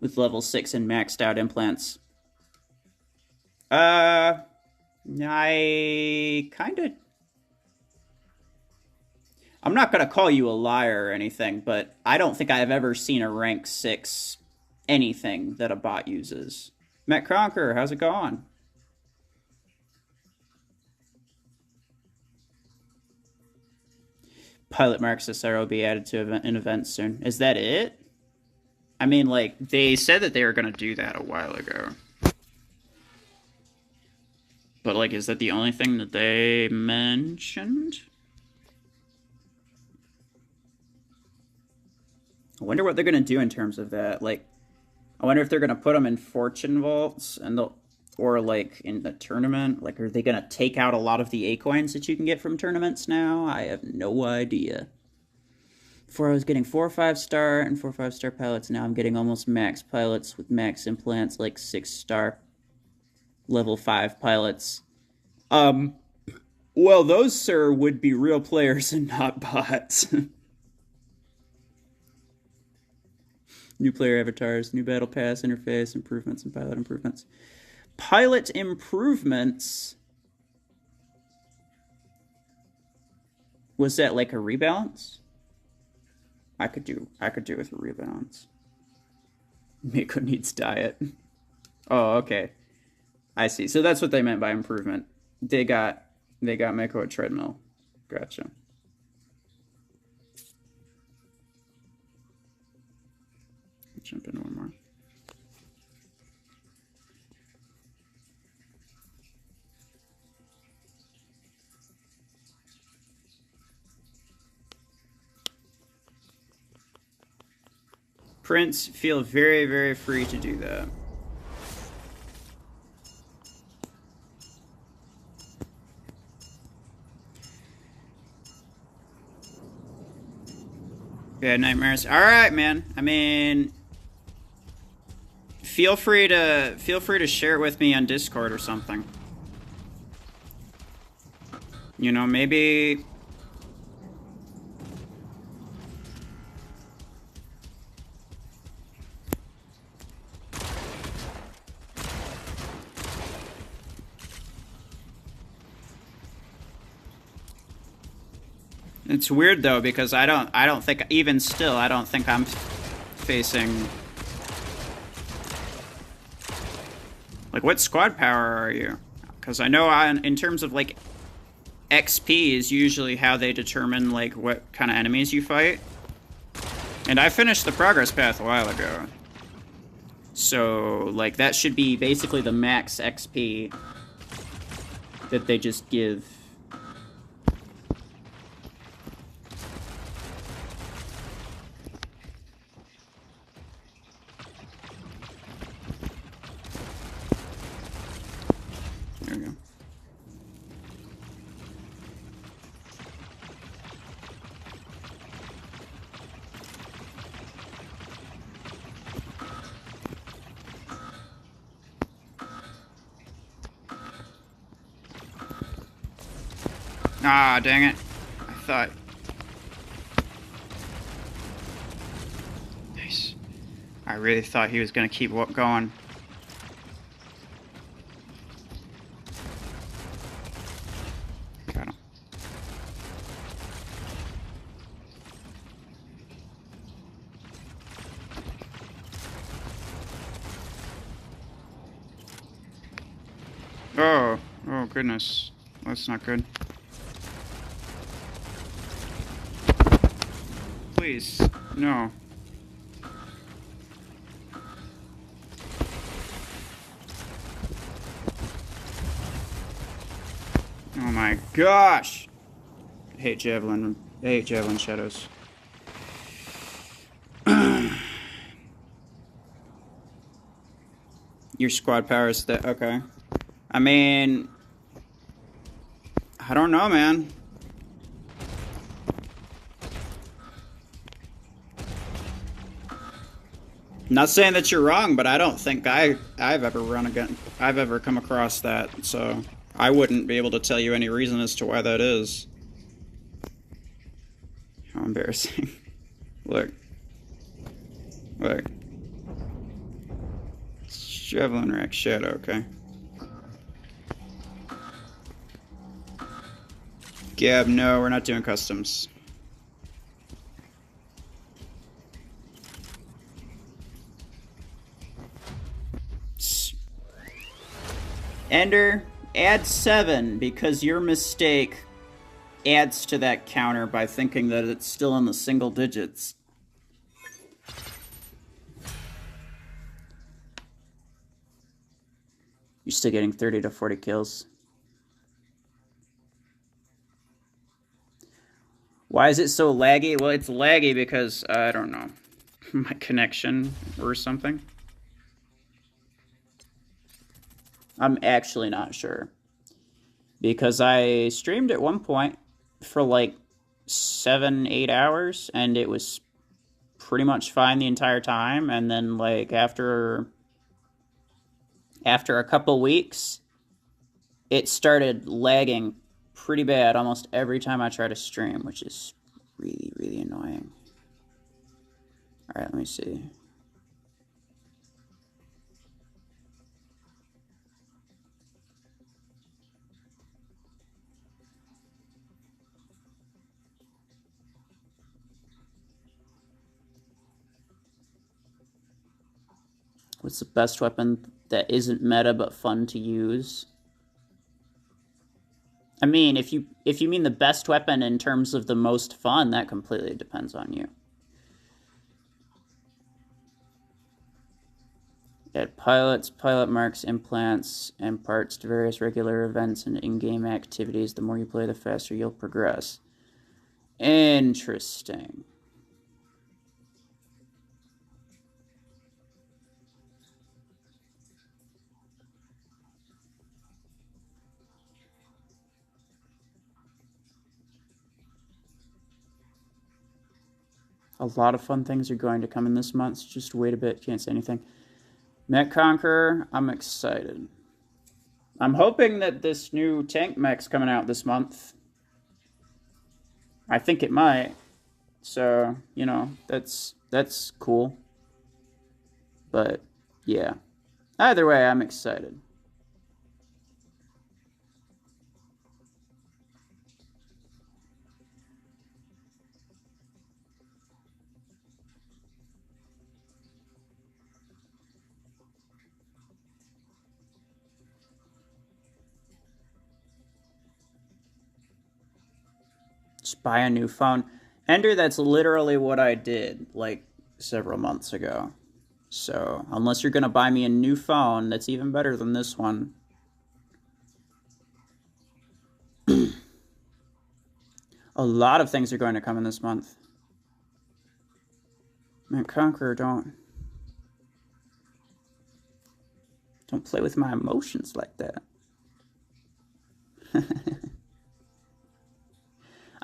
with level 6 and maxed out implants. I kind of... I'm not going to call you a liar or anything, but I don't think I've ever seen a rank 6 anything that a bot uses. Mech Conqueror, how's it going? Pilot Marks SR will be added to an event soon. Is that it? I mean, like, they said that they were going to do that a while ago. But, like, is that the only thing that they mentioned? I wonder what they're going to do in terms of that. Like, I wonder if they're going to put them in fortune vaults and or like in the tournament. Like, are they going to take out a lot of the A coins that you can get from tournaments now? I have no idea. Before I was getting 4 5-star and 4 5-star pilots. Now I'm getting almost max pilots with max implants, like 6-star level 5 pilots. Well, those, sir, would be real players and not bots. New player avatars, new battle pass interface, improvements and pilot improvements. Pilot improvements? Was that like a rebalance? I could do with a rebalance. Mako needs diet. Oh, okay. I see. So that's what they meant by improvement. They got Mako a treadmill. Gotcha. Jump in one more. Prince, feel very, very free to do that. Bad nightmares. All right, man. I mean, feel free to share it with me on Discord or something. You know, maybe. It's weird though, because I don't think, even still, I don't think I'm facing. Like, what squad power are you? Because I know in terms of like XP is usually how they determine like what kind of enemies you fight. And I finished the progress path a while ago. So like that should be basically the max XP that they just give. There we go. Ah, dang it. I thought... Nice. I really thought he was going to keep going. Got him. Oh, oh goodness. That's not good. Please. No. Oh my gosh! I hate javelin. I hate javelin shadows. Your squad power is that okay? I mean, I don't know, man. Not saying that you're wrong, but I don't think I've ever come across that, so I wouldn't be able to tell you any reason as to why that is. How embarrassing. Look. Look. Javelin rack shadow, okay. Gab, no, we're not doing customs. Ender, add 7 because your mistake adds to that counter by thinking that it's still in the single digits. You're still getting 30 to 40 kills. Why is it so laggy? Well, it's laggy because, I don't know, my connection or something. I'm actually not sure. Because I streamed at one point for like 7-8 hours, and it was pretty much fine the entire time, and then like after a couple weeks, it started lagging pretty bad almost every time I try to stream, which is really, really annoying. Alright, let me see. What's the best weapon that isn't meta but fun to use? I mean, if you mean the best weapon in terms of the most fun, that completely depends on you. Add pilots, pilot marks, implants, and parts to various regular events and in-game activities. The more you play, the faster you'll progress. Interesting. A lot of fun things are going to come in this month. Just wait a bit. Can't say anything. Mech Conqueror, I'm excited. I'm hoping that this new tank mech's coming out this month. I think it might. So, you know, that's cool. But, yeah. Either way, I'm excited. Just buy a new phone. Ender, that's literally what I did, like, several months ago. So, unless you're going to buy me a new phone, that's even better than this one. A lot of things are going to come in this month. Man, Conqueror, don't play with my emotions like that.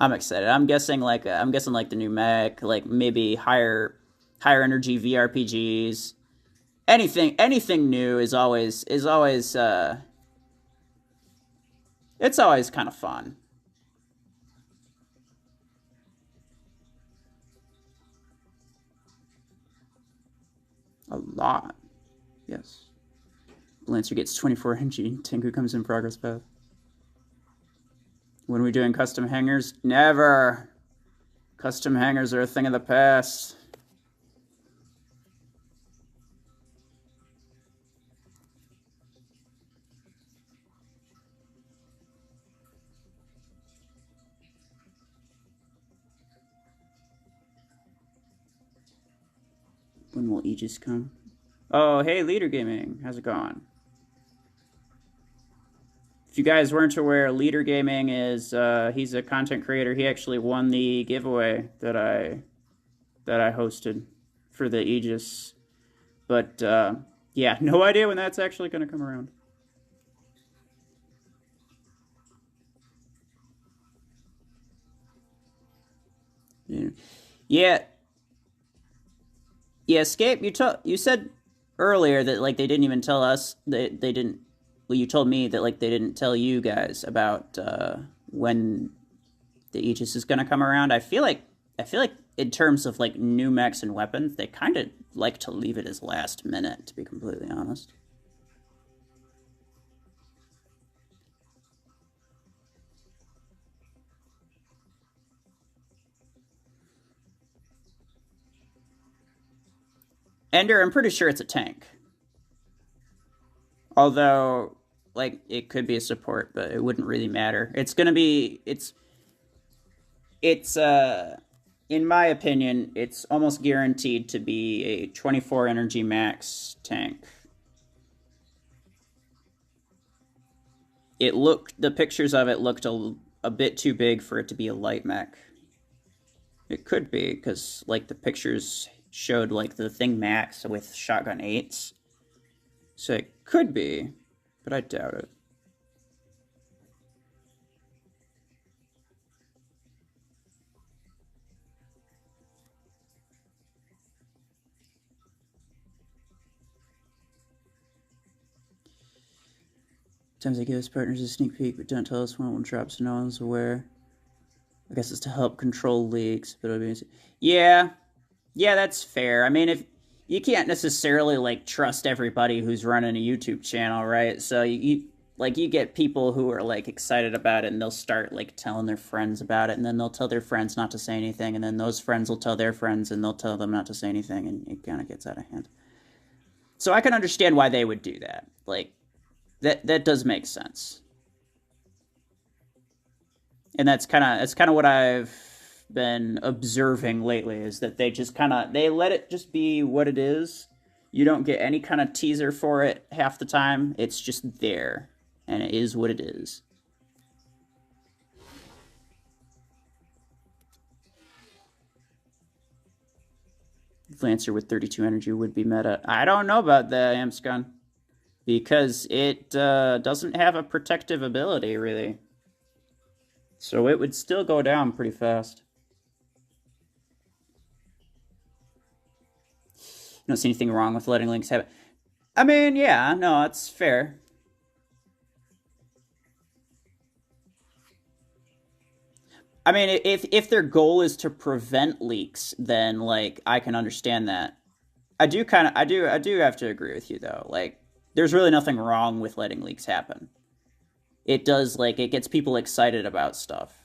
I'm excited. I'm guessing like the new Mech, like maybe higher energy VRPGs. Anything new is always it's always kind of fun. A lot. Yes. Lancer gets 24 energy. Tengu comes in progress path. When are we doing custom hangers? Never. Custom hangers are a thing of the past. When will Aegis come? Oh, hey, Leader Gaming. How's it going? If you guys weren't aware, Leader Gaming is he's a content creator. He actually won the giveaway that I hosted for the Aegis. But yeah, no idea when that's actually going to come around. Yeah. Yeah, Escape, you said earlier that like they didn't even tell us they didn't well you told me that like they didn't tell you guys about when the Aegis is gonna come around. I feel like in terms of like new mechs and weapons, they kinda like to leave it as last minute, to be completely honest. Ender, I'm pretty sure it's a tank. Although like it could be a support, but it wouldn't really matter. It's in my opinion, it's almost guaranteed to be a 24 energy max tank. The pictures of it looked a bit too big for it to be a light mech. It could be, because like the pictures showed like the thing max with shotgun 8s. So it could be, but I doubt it. Sometimes they give us partners a sneak peek, but don't tell us when one drops so no one's aware. I guess it's to help control leaks, but it'll be... Yeah, that's fair. I mean, if you can't necessarily like trust everybody who's running a YouTube channel, right? So you get people who are like excited about it, and they'll start like telling their friends about it, and then they'll tell their friends not to say anything, and then those friends will tell their friends, and they'll tell them not to say anything, and it kind of gets out of hand. So I can understand why they would do that. Like that does make sense. And that's kind of what I've been observing lately, is that they let it just be what it is. You don't get any kind of teaser for it half the time. It's just there, and it is what it is. Lancer with 32 energy would be meta. I don't know about the Amscon, because it doesn't have a protective ability, really. So it would still go down pretty fast. I don't see anything wrong with letting Lynx have it. I mean, yeah, no, it's fair. I mean, if their goal is to prevent leaks, then like I can understand that. I do have to agree with you though. Like, there's really nothing wrong with letting leaks happen. It does, like, it gets people excited about stuff.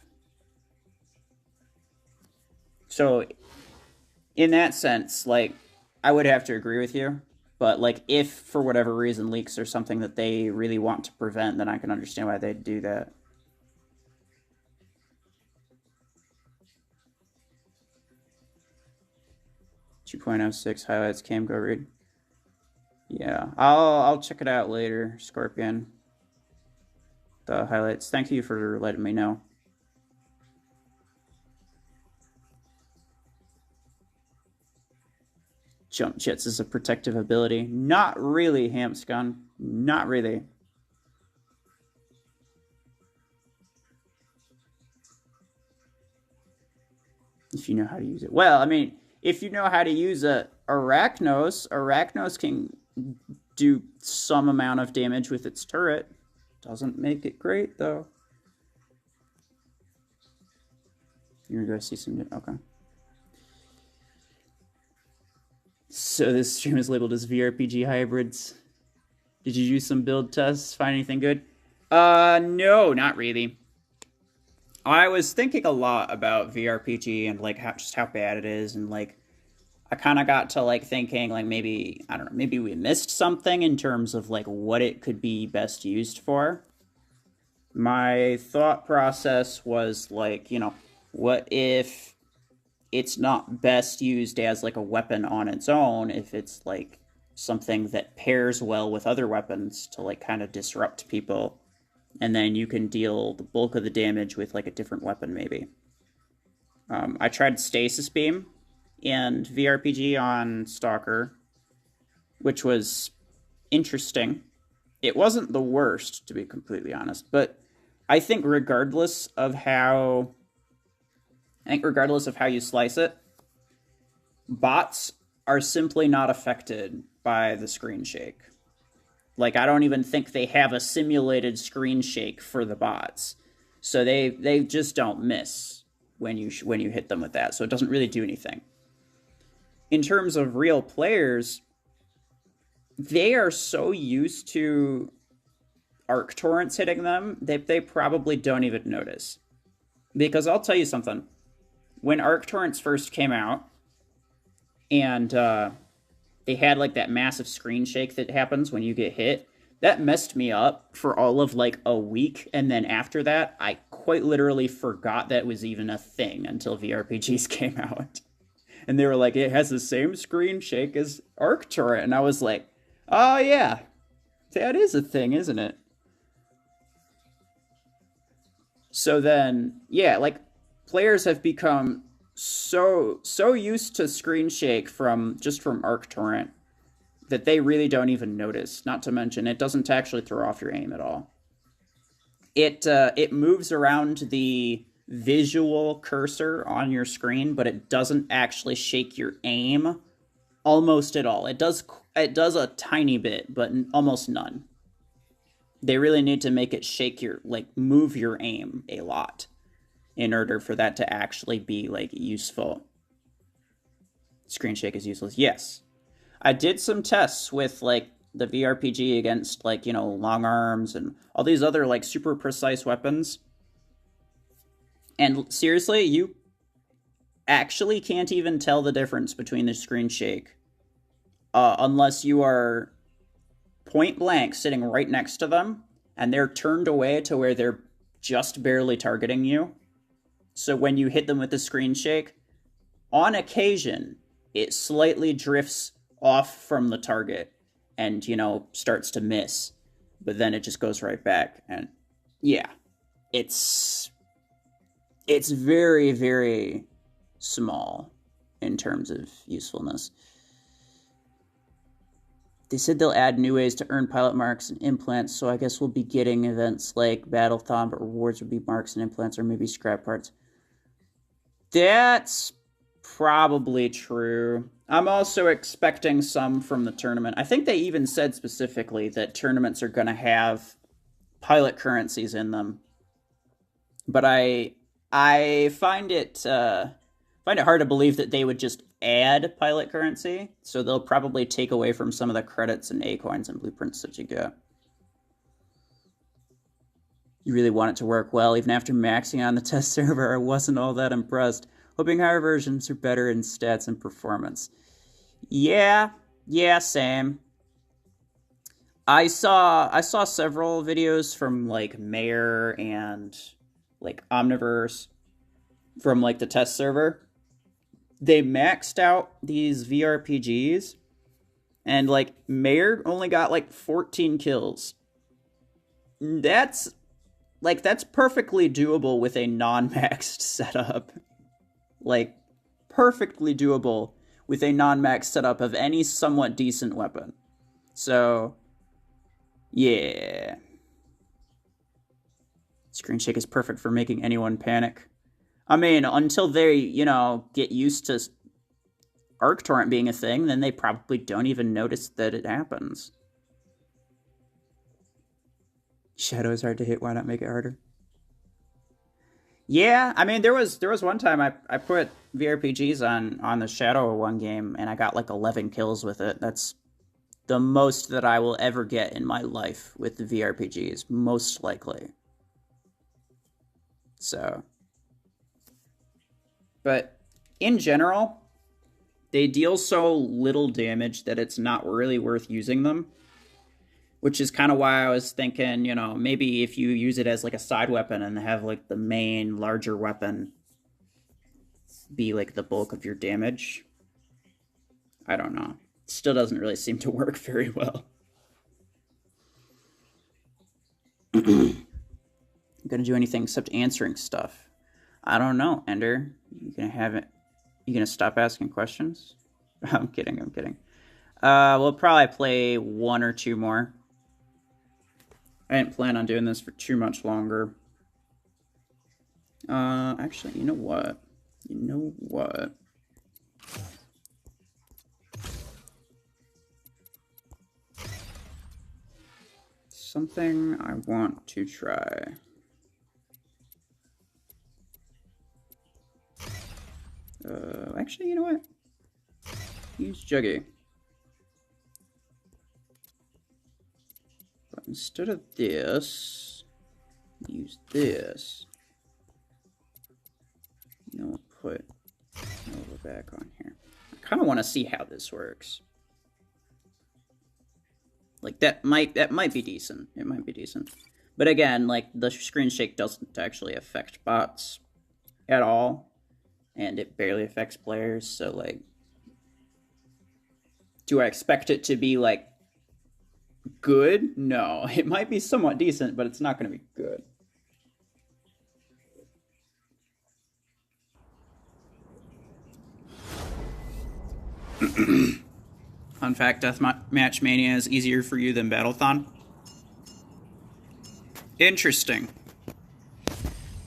So, in that sense, like, I would have to agree with you. But, like, if for whatever reason leaks are something that they really want to prevent, then I can understand why they'd do that. .06 highlights cam go read. Yeah, I'll check it out later, Scorpion. The highlights. Thank you for letting me know. Jump jets is a protective ability. Not really, Hamscon. Not really. If you know how to use it. Well, I mean, if you know how to use Arachnos can do some amount of damage with its turret. Doesn't make it great, though. You're going to see some... Okay. So this stream is labeled as VRPG hybrids. Did you do some build tests? Find anything good? No, not really. I was thinking a lot about VRPG and like just how bad it is, and like I kind of got to like thinking like maybe, I don't know, maybe we missed something in terms of like what it could be best used for. My thought process was like, you know, what if it's not best used as like a weapon on its own if it's like something that pairs well with other weapons to like kind of disrupt people, and then you can deal the bulk of the damage with like a different weapon maybe. I tried Stasis Beam and VRPG on Stalker, which was interesting. It wasn't the worst, to be completely honest, but I think regardless of how you slice it, bots are simply not affected by the screen shake. Like, I don't even think they have a simulated screen shake for the bots, so they just don't miss when you hit them with that. So it doesn't really do anything. In terms of real players, they are so used to arc torrents hitting them that they probably don't even notice. Because I'll tell you something. When arc torrents first came out, and they had like that massive screen shake that happens when you get hit, that messed me up for all of like a week, and then after that, I quite literally forgot that was even a thing until VRPGs came out. And they were like, it has the same screen shake as Arc Torrent, and I was like, oh yeah, that is a thing, isn't it? So then, yeah, like players have become so used to screen shake from Arc Torrent that they really don't even notice. Not to mention, it doesn't actually throw off your aim at all. It moves around the visual cursor on your screen, but it doesn't actually shake your aim almost at all. It does a tiny bit, but almost none. They really need to make it move your aim a lot in order for that to actually be like useful. Screen shake is useless. Yes. I did some tests with like the VRPG against like, long arms and all these other like super precise weapons. And seriously, you actually can't even tell the difference between the screen shake unless you are point blank sitting right next to them and they're turned away to where they're just barely targeting you. So when you hit them with the screen shake, on occasion, it slightly drifts off from the target and, starts to miss. But then it just goes right back. And yeah, it's very, very small in terms of usefulness. They said they'll add new ways to earn pilot marks and implants, so I guess we'll be getting events like Battlethon, but rewards would be marks and implants or maybe scrap parts. That's probably true. I'm also expecting some from the tournament. I think they even said specifically that tournaments are going to have pilot currencies in them. But I find it hard to believe that they would just add pilot currency. So they'll probably take away from some of the credits and A coins and blueprints that you get. You really want it to work well. Even after maxing on the test server, I wasn't all that impressed. Hoping higher versions are better in stats and performance. Yeah, same. I saw several videos from like Mayor and like Omniverse from like the test server. They maxed out these VRPGs and like Mayor only got like 14 kills. That's perfectly doable with a non-maxed setup. Like, perfectly doable with a non-maxed setup of any somewhat decent weapon. So, yeah. Screen shake is perfect for making anyone panic. I mean, until they, get used to Arc Torrent being a thing, then they probably don't even notice that it happens. Shadow is hard to hit, why not make it harder? Yeah, I mean, there was one time I put VRPGs on the Shadow one game, and I got like 11 kills with it. That's the most that I will ever get in my life with the VRPGs, most likely. So, but in general, they deal so little damage that it's not really worth using them. Which is kind of why I was thinking, maybe if you use it as like a side weapon and have like the main larger weapon be like the bulk of your damage. I don't know. Still doesn't really seem to work very well. I'm gonna do anything except answering stuff. I don't know, Ender. You gonna have it? You gonna stop asking questions? I'm kidding. I'm kidding. We'll probably play 1 or 2 more. I didn't plan on doing this for too much longer. Actually, you know what? You know what? Something I want to try. Actually, you know what? Use Juggy. But instead of this, use this. Then we'll put Nova back on here. I kind of want to see how this works. Like that might be decent. It might be decent. But again, like the screen shake doesn't actually affect bots at all. And it barely affects players, so like do I expect it to be like good? No. It might be somewhat decent, but it's not gonna be good. Fun fact, Deathmatch Mania is easier for you than Battlethon. Interesting.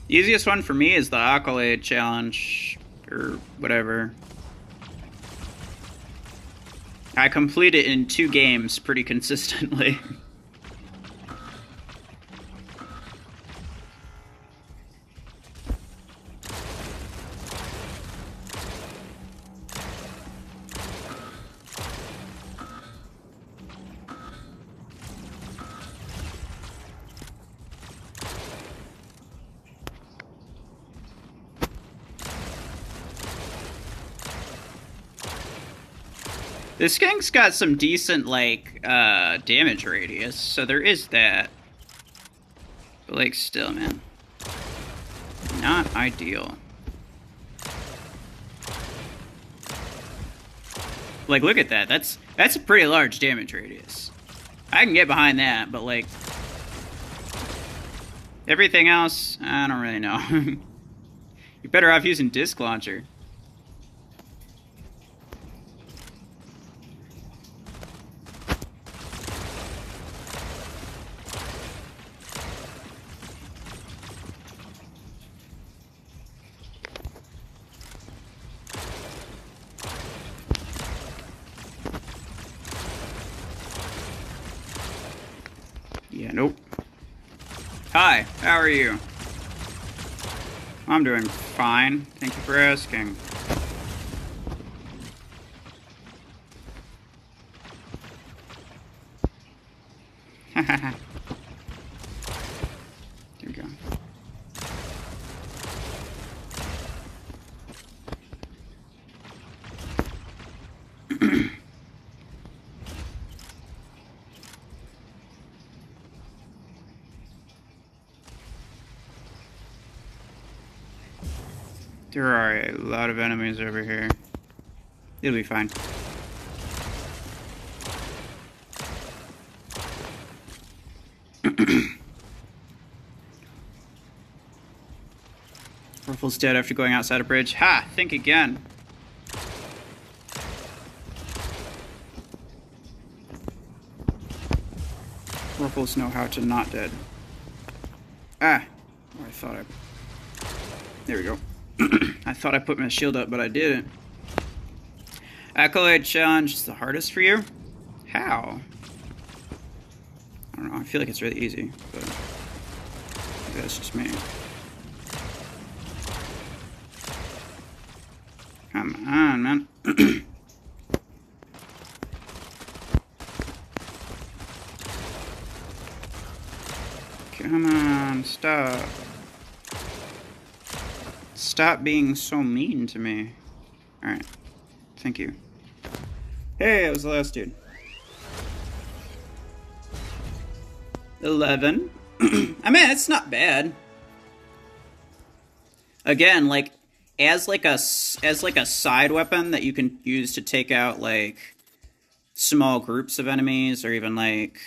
The easiest one for me is the Accolade Challenge, or whatever. I complete it in 2 games pretty consistently. This gang's got some decent, like, damage radius, so there is that. But, like, still, man. Not ideal. Like, look at that. That's a pretty large damage radius. I can get behind that, but, like, everything else, I don't really know. You're better off using Disc Launcher. Yeah, nope. Hi, how are you? I'm doing fine. Thank you for asking. Hahaha. There we go. There are a lot of enemies over here. It'll be fine. Orphal's dead after going outside a bridge. Ha! Think again. Orphals know how to not dead. Ah! Oh, I thought I... There we go. I thought I put my shield up, but I didn't. Accolade Challenge is the hardest for you? How? I don't know, I feel like it's really easy, but maybe that's just me. Come on, man. Come on, stop. Stop being so mean to me. Alright. Thank you. Hey, it was the last dude. 11. I mean, it's not bad. Again, like, as like a side weapon that you can use to take out like small groups of enemies, or even like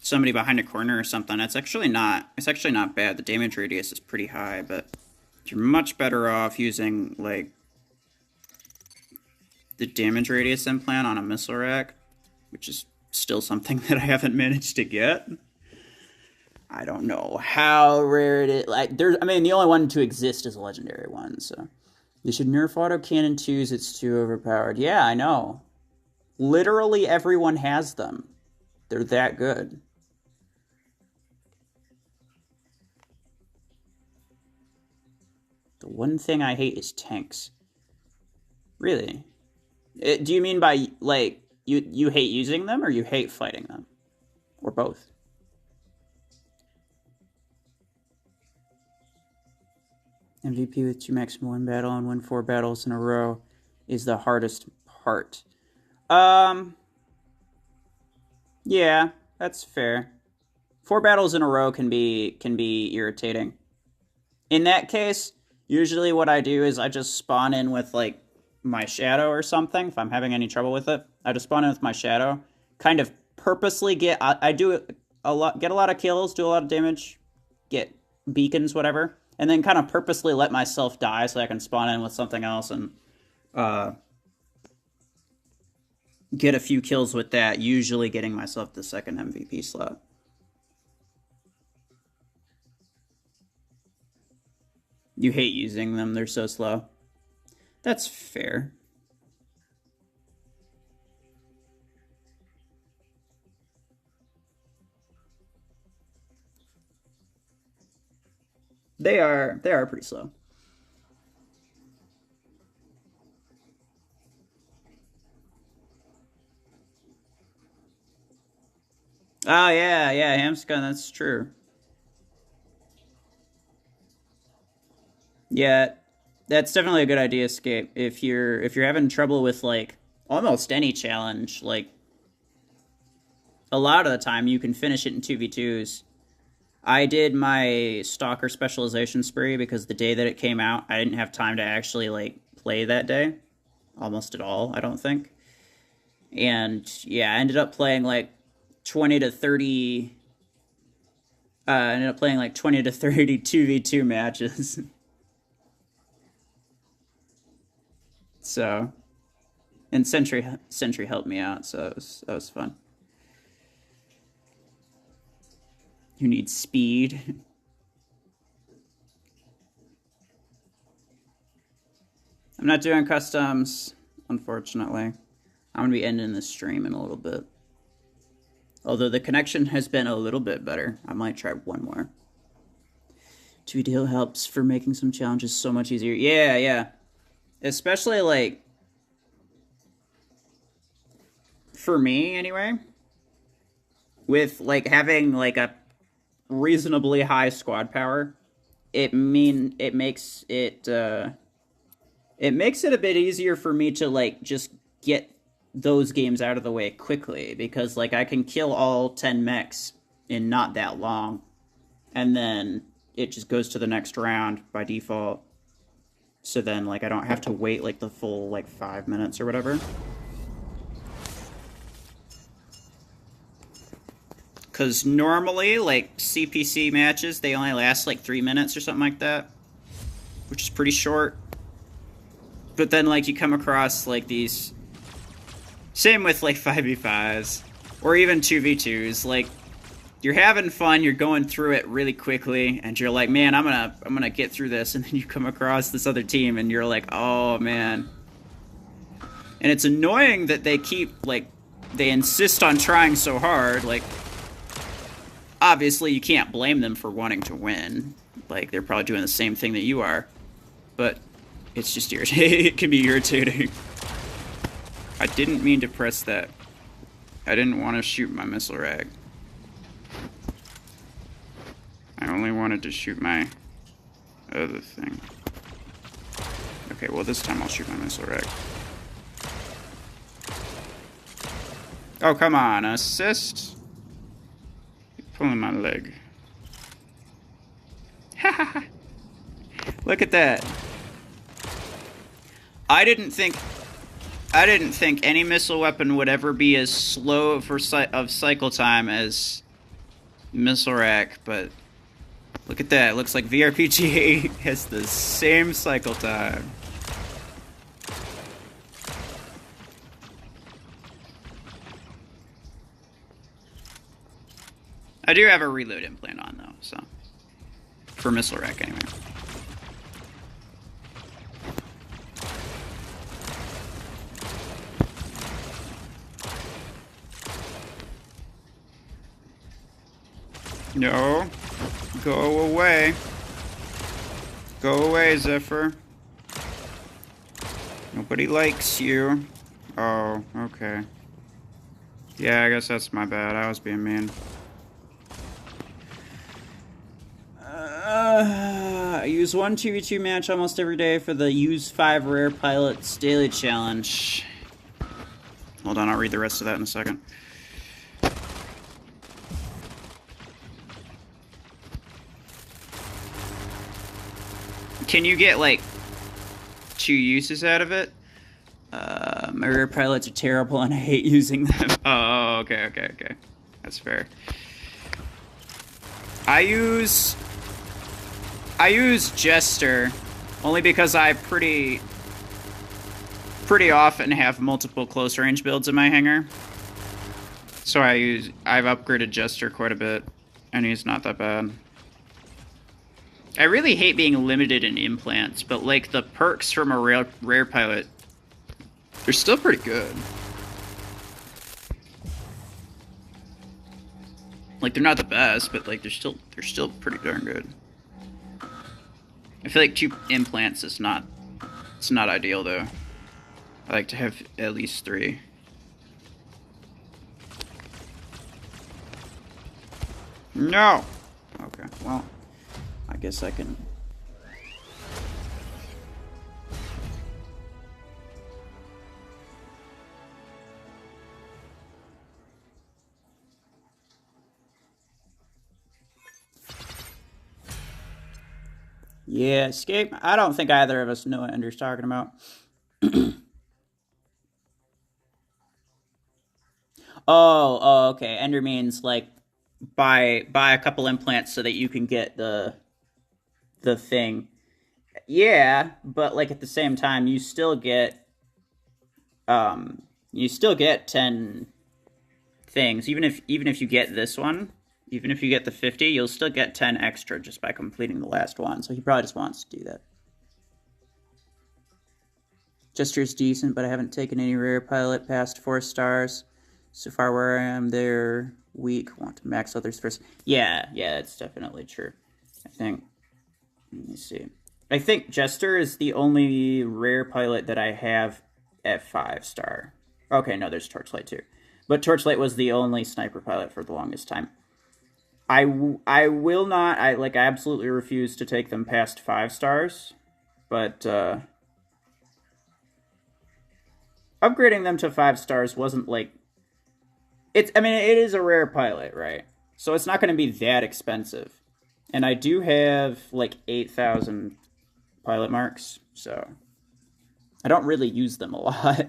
somebody behind a corner or something. It's actually not bad. The damage radius is pretty high, but you're much better off using like the damage radius implant on a missile rack, which is still something that I haven't managed to get. I don't know how rare it is. Like, I mean, the only one to exist is a legendary one, so. They should nerf autocannon 2s, it's too overpowered. Yeah, I know. Literally everyone has them. They're that good. The one thing I hate is tanks. Really? Do you mean by, like, you hate using them, or you hate fighting them? Or both? MVP with 2 max 1 battle and win 4 battles in a row is the hardest part. Yeah, that's fair. 4 battles in a row can be irritating. In that case, usually what I do is I just spawn in with like my shadow or something. If I'm having any trouble with it, I just spawn in with my shadow. Kind of purposely get a lot of kills, do a lot of damage, get beacons, whatever. And then kind of purposely let myself die so I can spawn in with something else and get a few kills with that, usually getting myself the second MVP slot. You hate using them, they're so slow. That's fair. They are pretty slow. Oh yeah, Hamscon, that's true. Yeah, that's definitely a good idea, Escape. If you're having trouble with like almost any challenge, like a lot of the time you can finish it in 2v2s. I did my Stalker specialization spree because the day that it came out, I didn't have time to actually like play that day, almost at all, I don't think. And yeah, I ended up playing like 20 to 30. I ended up playing like 20 to 30 2v2 matches. So, and Sentry helped me out, so that was fun. You need speed. I'm not doing customs, unfortunately. I'm going to be ending this stream in a little bit. Although the connection has been a little bit better. I might try one more. 2v2 helps for making some challenges so much easier. Yeah. Especially, like, for me, anyway. With, like, having, like, a reasonably high squad power, it makes it a bit easier for me to like just get those games out of the way quickly, because like I can kill all 10 mechs in not that long, and then it just goes to the next round by default. So then like I don't have to wait like the full like 5 minutes or whatever. Because normally, like, CPC matches, they only last, like, 3 minutes or something like that. Which is pretty short. But then, like, you come across, like, these... Same with, like, 5v5s. Or even 2v2s. Like, you're having fun, you're going through it really quickly, and you're like, man, I'm gonna get through this. And then you come across this other team, and you're like, oh, man. And it's annoying that they keep, like, they insist on trying so hard, like... Obviously, you can't blame them for wanting to win. Like, they're probably doing the same thing that you are. But it's just irritating. It can be irritating. I didn't mean to press that. I didn't want to shoot my missile rag. I only wanted to shoot my other thing. Okay, well, this time I'll shoot my missile rag. Oh, come on. Assist? Pulling my leg. Look at that. I didn't think any missile weapon would ever be as slow of cycle time as missile rack, but look at that. It looks like VRPG has the same cycle time. I do have a reload implant on though, so for missile rack anyway. No. Go away. Go away, Zephyr. Nobody likes you. Oh, okay. Yeah, I guess that's my bad. I was being mean. I use one 2v2 match almost every day for the use 5 rare pilots daily challenge. Hold on, I'll read the rest of that in a second. Can you get, like, 2 uses out of it? My rare pilots are terrible and I hate using them. Oh, okay. That's fair. I use Jester only because I pretty often have multiple close range builds in my hangar. So I've upgraded Jester quite a bit, and he's not that bad. I really hate being limited in implants, but like the perks from a rare pilot, they're still pretty good. Like they're not the best, but like they're still pretty darn good. I feel like 2 implants is not ideal though. I like to have at least 3. No. Okay. Well, I guess I can. Yeah, escape. I don't think either of us know what Ender's talking about. Oh, okay. Ender means like buy a couple implants so that you can get the thing. Yeah, but like at the same time, you still get 10 things. Even if you get this one. Even if you get the 50, you'll still get 10 extra just by completing the last one. So he probably just wants to do that. Jester's decent, but I haven't taken any rare pilot past 4 stars. So far where I am, they're weak. Want to max others first. Yeah, that's definitely true. I think. Let me see. I think Jester is the only rare pilot that I have at 5 star. Okay, no, there's Torchlight too. But Torchlight was the only sniper pilot for the longest time. I will not, I absolutely refuse to take them past 5 stars, but upgrading them to 5 stars wasn't like, it is a rare pilot, right? So it's not going to be that expensive. And I do have like 8,000 pilot marks, so I don't really use them a lot.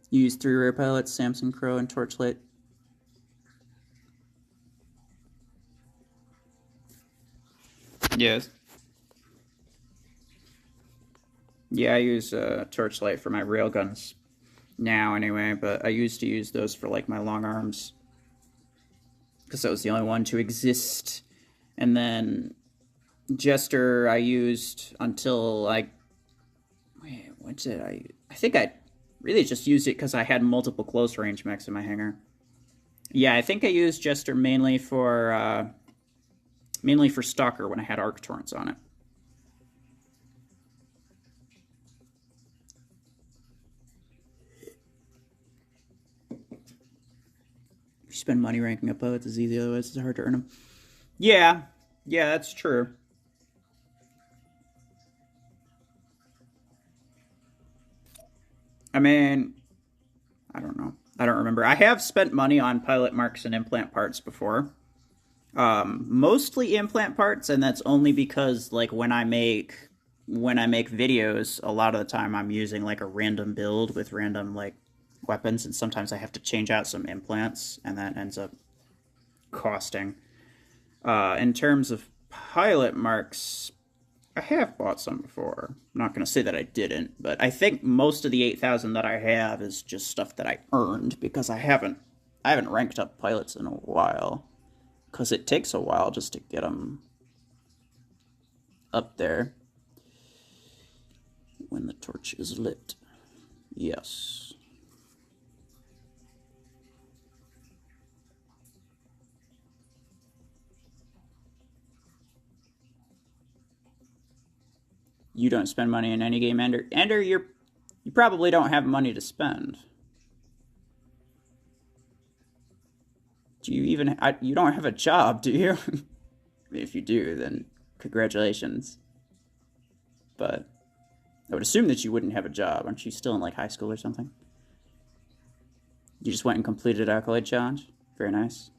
You use 3 rare pilots, Samson, Crow, and Torchlight. Yes. Yeah, I use Torchlight for my railguns now anyway, but I used to use those for like my long arms because that was the only one to exist. And then Jester I used until I think I really just used it because I had multiple close range mechs in my hangar. Yeah, I think I used Jester mainly for Stalker when I had Arc Torrents on it. If you spend money ranking up pilots, it's easy, otherwise it's hard to earn them. Yeah, that's true. I mean, I don't know. I don't remember. I have spent money on pilot marks and implant parts before. Mostly implant parts, and that's only because, like, when I make when I make videos, a lot of the time I'm using like a random build with random like weapons, and sometimes I have to change out some implants, and that ends up costing. In terms of pilot marks, I have bought some before. I'm not going to say that I didn't, but I think most of the 8,000 that I have is just stuff that I earned because I haven't ranked up pilots in a while, because it takes a while just to get them up there when the torch is lit. Yes. You don't spend money in any game, Ender. Ender, you probably don't have money to spend. Do you even... you don't have a job, do you? If you do, then congratulations. But I would assume that you wouldn't have a job. Aren't you still in, like, high school or something? You just went and completed Accolade Challenge? Very nice.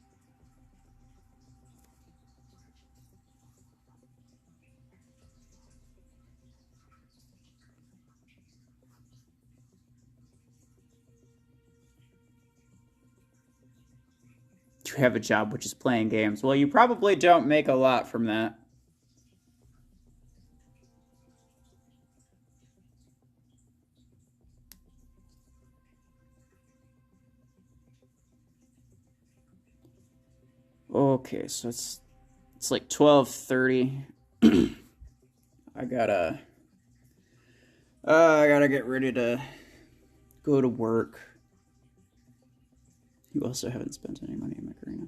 You have a job which is playing games. Well, you probably don't make a lot from that. Okay, so it's like 12:30. I gotta get ready to go to work. You also haven't spent any money in Macarena.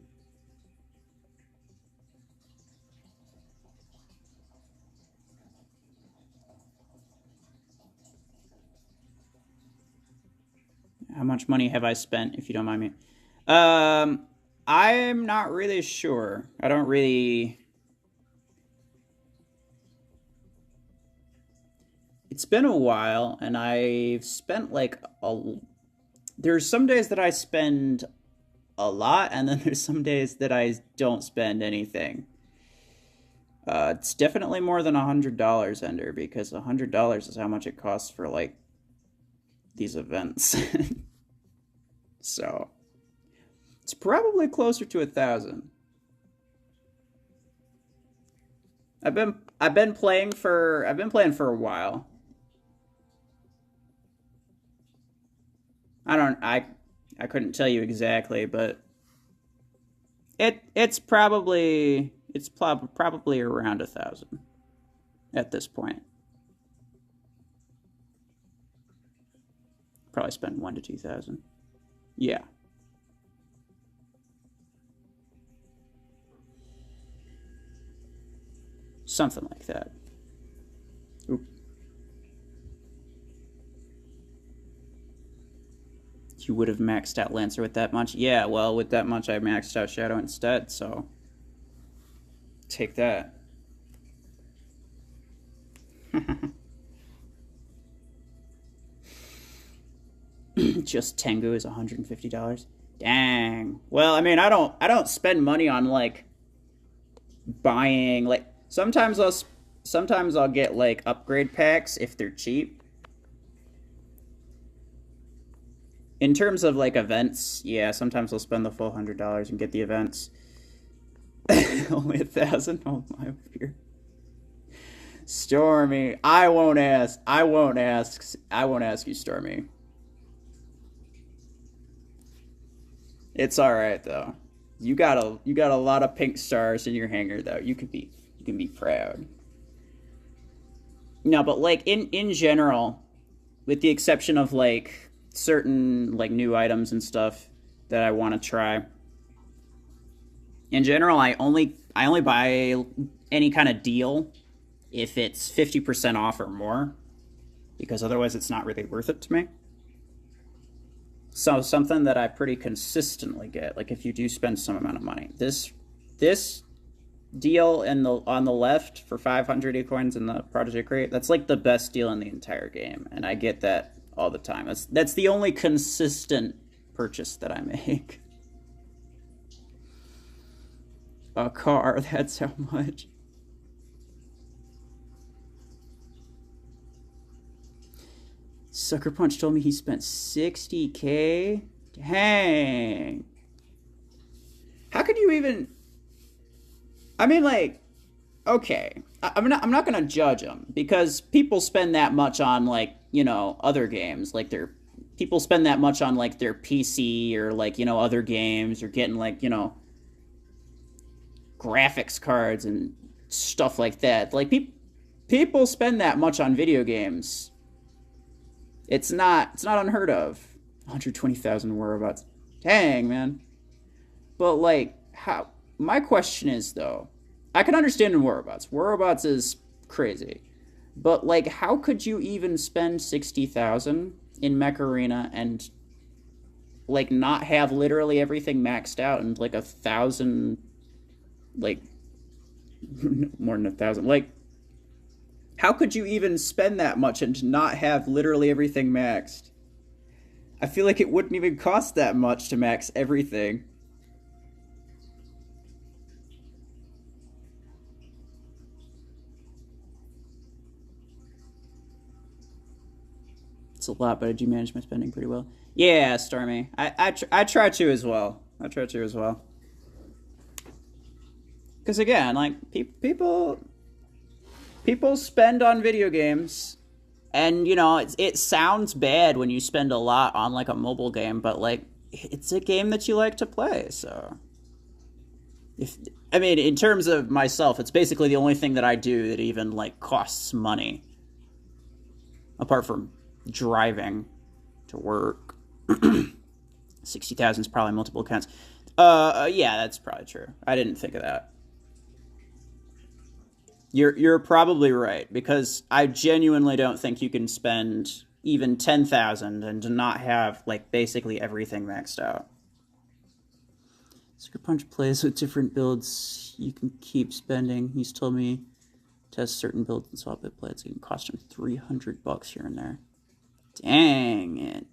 How much money have I spent, if you don't mind me? I'm not really sure. I don't really... It's been a while, and I've spent like there's some days that I spend a lot, and then there's some days that I don't spend anything. It's definitely more than $100, Ender, because $100 is how much it costs for, like, these events. So, it's probably closer to 1,000. I've been playing for a while. I couldn't tell you exactly, but it's probably around 1,000 at this point. Probably spend 1,000 to 2,000. Yeah. Something like that. Oop. You would have maxed out Lancer with that much? Yeah, well, with that much I maxed out Shadow instead, so... Take that. Just Tengu is $150. Dang. Well, I mean, I don't spend money on, like, buying, like, sometimes I'll get, like, upgrade packs if they're cheap. In terms of, like, events, yeah, sometimes I'll spend the full $100 and get the events. Only 1,000? Oh my dear. Stormy, I won't ask you, Stormy. It's alright though. You got a lot of pink stars in your hanger though. You can be proud. No, but like in general, with the exception of like certain like new items and stuff that I want to try. In general, I only buy any kind of deal if it's 50% off or more, because otherwise it's not really worth it to me. So something that I pretty consistently get, like if you do spend some amount of money, this deal on the left for 500 acorns in the Protege crate, that's like the best deal in the entire game, and I get that all the time. That's the only consistent purchase that I make. A car, that's how much. Sucker Punch told me he spent 60K. Dang. How could you even... I mean, like, okay. I'm not gonna judge him, because people spend that much on, like, you know, other games. Like, people spend that much on, like, their PC or, like, you know, other games, or getting, like, you know, graphics cards and stuff like that. Like, people spend that much on video games. It's not unheard of. 120,000 whereabouts. Dang, man. But, like, how... My question is, though, I can understand in whereabouts. Whereabouts is crazy. But, like, how could you even spend 60,000 in Mech Arena and, like, not have literally everything maxed out and, like, 1,000, like, more than 1,000. Like, how could you even spend that much and not have literally everything maxed? I feel like it wouldn't even cost that much to max everything. It's a lot, but I do manage my spending pretty well. Yeah, Stormy. I try to as well. I try to as well. Because again, like, people spend on video games, and, you know, it sounds bad when you spend a lot on, like, a mobile game, but, like, it's a game that you like to play, so... I mean, in terms of myself, it's basically the only thing that I do that even, like, costs money. Apart from driving to work. 60,000 is probably multiple accounts. Yeah, that's probably true. I didn't think of that. You're probably right, because I genuinely don't think you can spend even 10,000 and not have, like, basically everything maxed out. Sucker Punch plays with different builds. You can keep spending. He's told me test certain builds and swap it play. It's going to cost him $300 here and there. Dang it.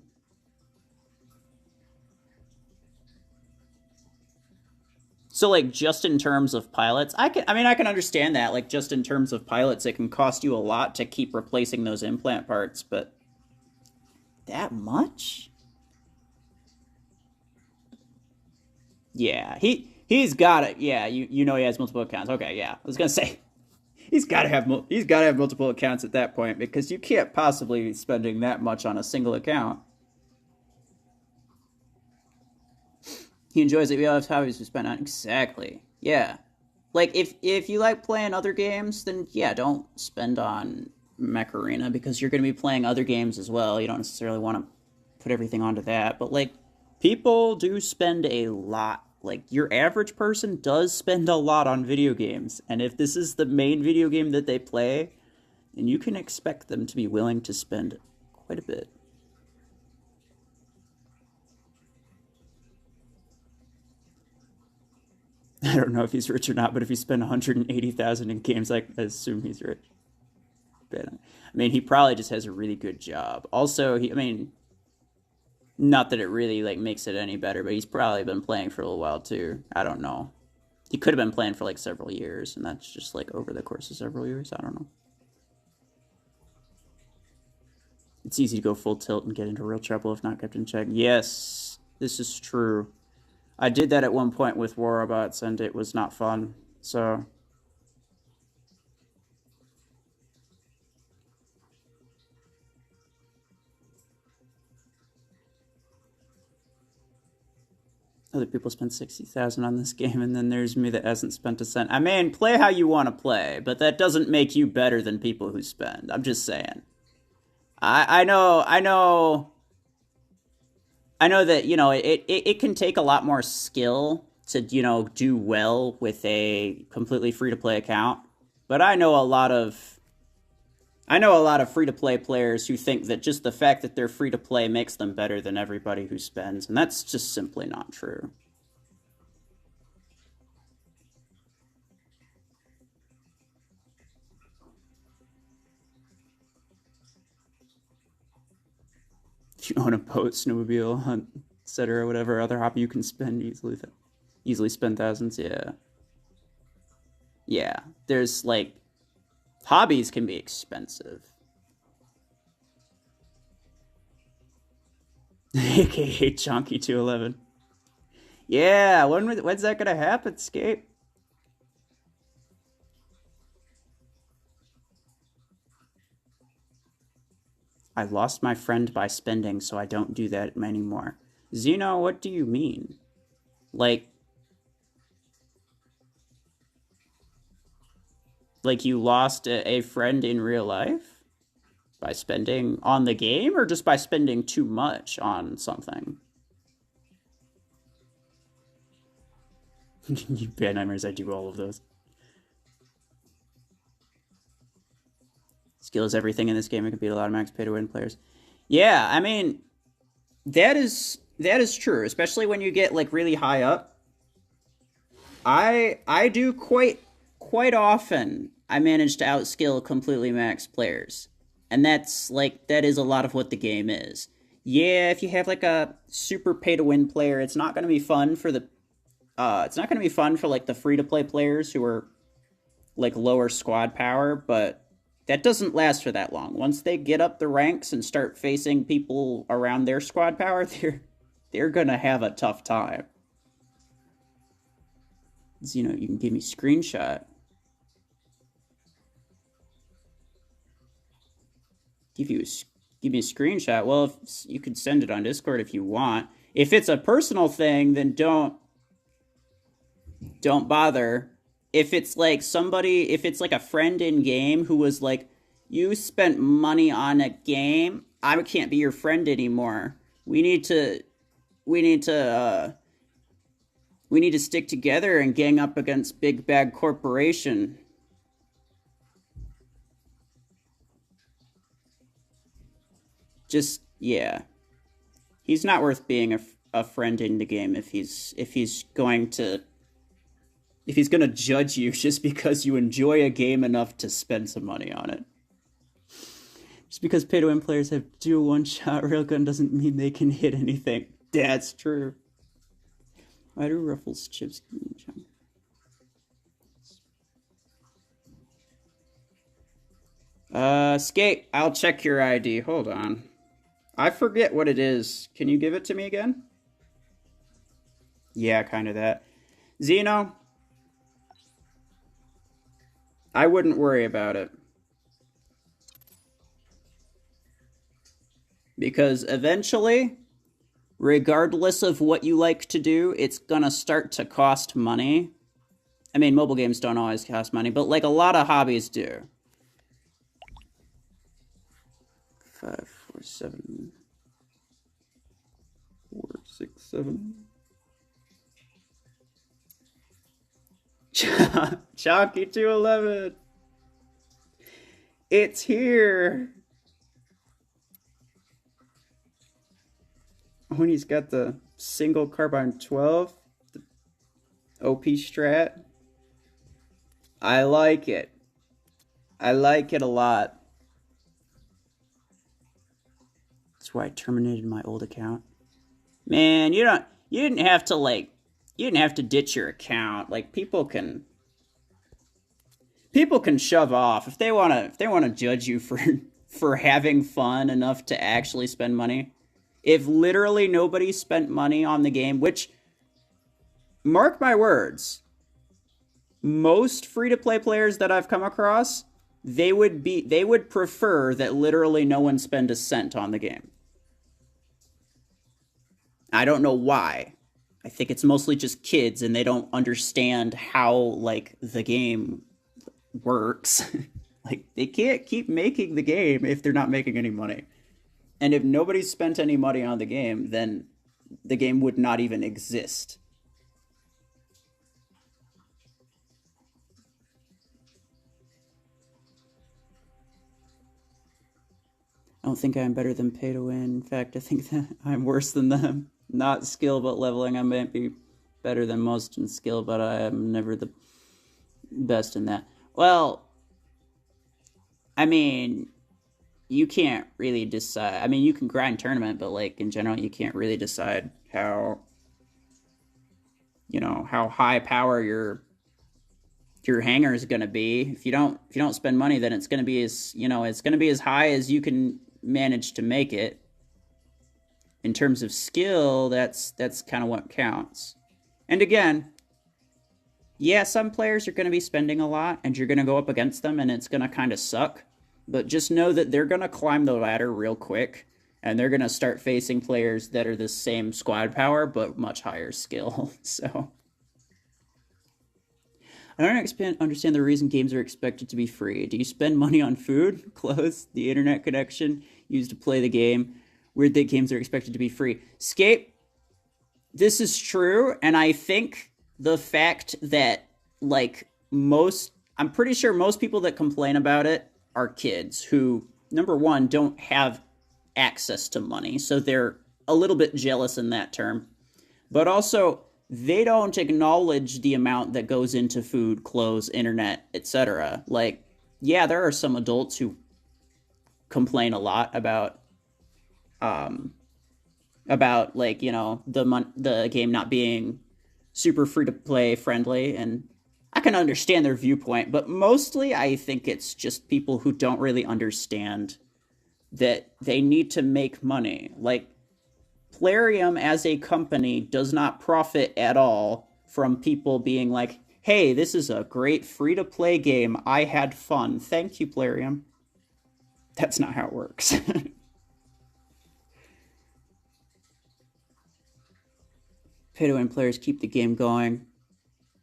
So, like, just in terms of pilots, I can understand that. Like, just in terms of pilots, it can cost you a lot to keep replacing those implant parts, but that much? Yeah, he's got it. Yeah, you know he has multiple accounts. Okay, yeah. I was gonna say he's got to have multiple accounts at that point, because you can't possibly be spending that much on a single account. He enjoys it. We all have hobbies to spend on. Exactly. Yeah. Like, if you like playing other games, then yeah, don't spend on Mech Arena, because you're going to be playing other games as well. You don't necessarily want to put everything onto that. But, like, people do spend a lot. Like, your average person does spend a lot on video games. And if this is the main video game that they play, then you can expect them to be willing to spend quite a bit. I don't know if he's rich or not, but if he spent 180,000 in games, I assume he's rich. But, I mean, he probably just has a really good job. Also, not that it really, like, makes it any better, but he's probably been playing for a little while too. I don't know. He could have been playing for, like, several years, and that's just, like, over the course of several years. I don't know. It's easy to go full tilt and get into real trouble if not kept in check. Yes, this is true. I did that at one point with War Robots, and it was not fun, so... Other people spend 60,000 on this game, and then there's me that hasn't spent a cent. I mean, play how you want to play, but that doesn't make you better than people who spend. I'm just saying. I know that, you know, it can take a lot more skill to, you know, do well with a completely free-to-play account. But I know a lot of free-to-play players who think that just the fact that they're free-to-play makes them better than everybody who spends, and that's just simply not true. If you own a boat, snowmobile, hunt, etc., whatever other hobby you can spend easily spend thousands, yeah. Yeah, there's, like, hobbies can be expensive. AKA Chonky 211. Yeah, when's that gonna happen, Skate? I lost my friend by spending, so I don't do that anymore. Zeno, what do you mean? Like you lost a friend in real life? By spending on the game, or just by spending too much on something? You bad nightmares, I do all of those. Skill is everything in this game. It can beat a lot of max pay-to-win players. Yeah, I mean, that is true, especially when you get like really high up. I do quite often. I manage to outskill completely max players, and that is a lot of what the game is. Yeah, if you have like a super pay-to-win player, it's not going to be fun for the it's not going to be fun for like the free-to-play players who are like lower squad power, but that doesn't last for that long. Once they get up the ranks and start facing people around their squad power, they're gonna have a tough time. So, you can give me screenshot. Give me a screenshot. Well, you could send it on Discord if you want. If it's a personal thing, then don't bother. If it's like if it's like a friend in game who was like, you spent money on a game, I can't be your friend anymore. We need to stick together and gang up against Big Bad Corporation. Just, yeah. He's not worth being a friend in the game if he's going to judge you just because you enjoy a game enough to spend some money on it. Just because pay-to-win players have dual one-shot railgun doesn't mean they can hit anything. That's true. Why do Ruffles chips? Skate, I'll check your ID. Hold on. I forget what it is. Can you give it to me again? Yeah, kind of that. Zeno, I wouldn't worry about it. Because eventually, regardless of what you like to do, it's gonna start to cost money. I mean, mobile games don't always cost money, but like a lot of hobbies do. 5, 4, 7, 4, 6, 7. Chalky 211. It's here. When he's got the single carbine 12, the OP strat. I like it. I like it a lot. That's why I terminated my old account. Man, you didn't have to ditch your account. Like people can shove off if they want to judge you for having fun enough to actually spend money. If literally nobody spent money on the game, which, mark my words, most free-to-play players that I've come across, they would prefer that literally no one spend a cent on the game. I don't know why. I think it's mostly just kids and they don't understand how, like, the game works. Like, they can't keep making the game if they're not making any money. And if nobody spent any money on the game, then the game would not even exist. I don't think I'm better than pay to win. In fact, I think that I'm worse than them. Not skill, but leveling. I might be better than most in skill, but I am never the best in that. Well, I mean, you can't really decide. I mean, you can grind tournament, but like in general, you can't really decide how high power your hangar is going to be. If you don't spend money, then it's going to be as high as you can manage to make it. in terms of skill, that's kind of what counts. And again, yeah, some players are going to be spending a lot, and you're going to go up against them, and it's going to kind of suck. But just know that they're going to climb the ladder real quick, and they're going to start facing players that are the same squad power, but much higher skill. So I don't understand the reason games are expected to be free. Do you spend money on food, clothes, the internet connection used to play the game? Weird that games are expected to be free. Scape, this is true, and I think the fact that, like, I'm pretty sure most people that complain about it are kids who, number one, don't have access to money, so they're a little bit jealous in that term. But also, they don't acknowledge the amount that goes into food, clothes, internet, etc. Like, yeah, there are some adults who complain a lot about like, you know, the game not being super free to play friendly, and I can understand their viewpoint, but mostly I think it's just people who don't really understand that they need to make money. Like, Plarium as a company does not profit at all from people being like, hey, this is a great free to play game. I had fun. Thank you, Plarium. That's not how it works. Pay to win players keep the game going.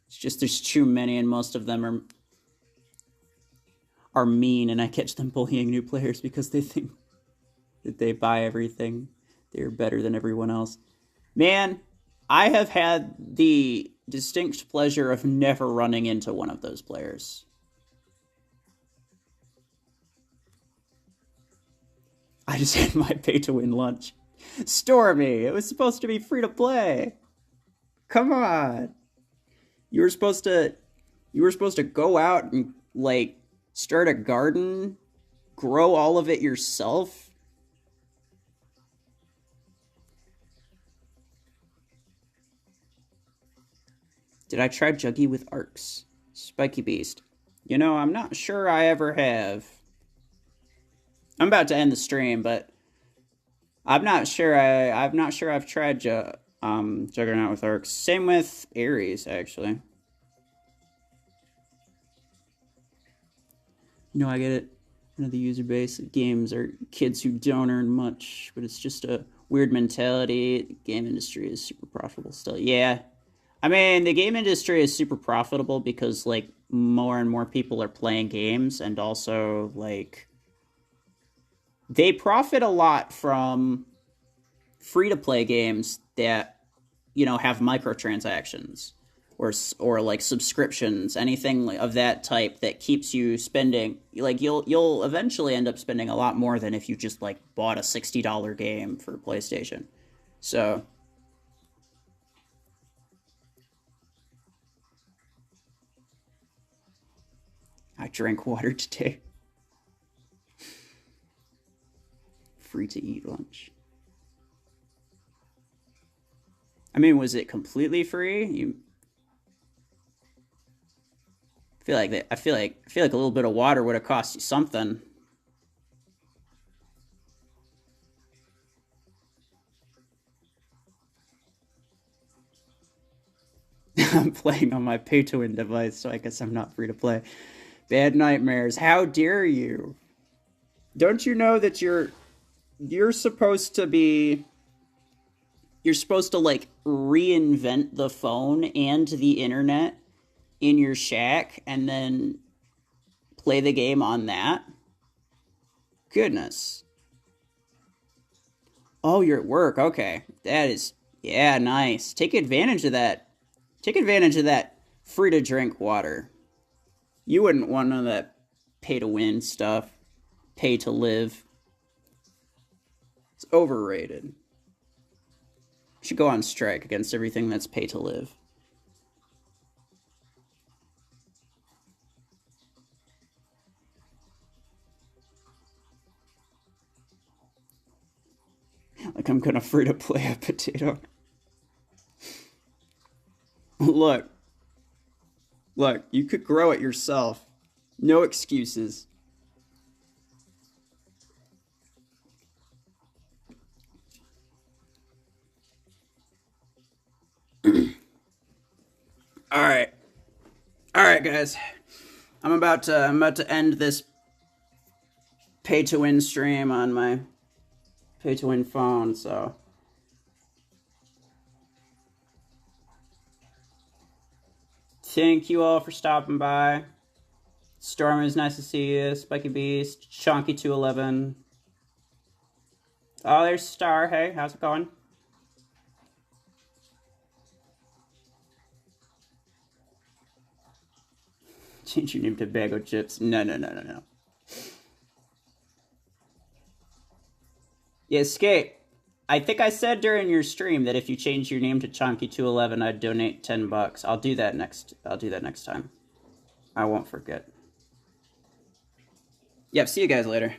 It's just there's too many, and most of them are mean, and I catch them bullying new players because they think that they buy everything. They're better than everyone else. Man, I have had the distinct pleasure of never running into one of those players. I just had my pay-to-win lunch. Stormy, it was supposed to be free to play. Come on. You were supposed to go out and, like, start a garden, grow all of it yourself. Did I try Juggy with arcs? Spiky Beast. You know, I'm not sure I ever have. I'm about to end the stream, but I'm not sure I've tried Juggernaut with arcs. Same with Ares, actually. No, I get it. I know the user base of games are kids who don't earn much, but it's just a weird mentality. The game industry is super profitable still. Yeah. I mean, the game industry is super profitable because, like, more and more people are playing games, and also, like, they profit a lot from free-to-play games that, you know, have microtransactions or like subscriptions, anything of that type that keeps you spending. Like, you'll eventually end up spending a lot more than if you just, like, bought a $60 game for PlayStation. So I drank water today. Free to eat lunch. I mean, was it completely free? I feel like a little bit of water would have cost you something. I'm playing on my pay-to-win device, so I guess I'm not free to play. Bad nightmares. How dare you? Don't you know that you're supposed to be... You're supposed to, like, reinvent the phone and the internet in your shack and then play the game on that? Goodness. Oh, you're at work. Okay. That is... Yeah, nice. Take advantage of that. Take advantage of that free-to-drink water. You wouldn't want none of that pay-to-win stuff. Pay-to-live. It's overrated. Should go on strike against everything that's pay-to-live. Like I'm gonna free-to-play a potato. Look, you could grow it yourself. No excuses. right, guys. I'm about to end this pay-to-win stream on my pay-to-win phone, so... Thank you all for stopping by. Storm, is nice to see you. Spiky Beast, Chonky211. Oh, there's Star. Hey, how's it going? Change your name to Bag of Chips. No. Yeah, Skate. I think I said during your stream that if you change your name to Chonky211, I'd donate $10. I'll do that next time. I won't forget. Yep, see you guys later.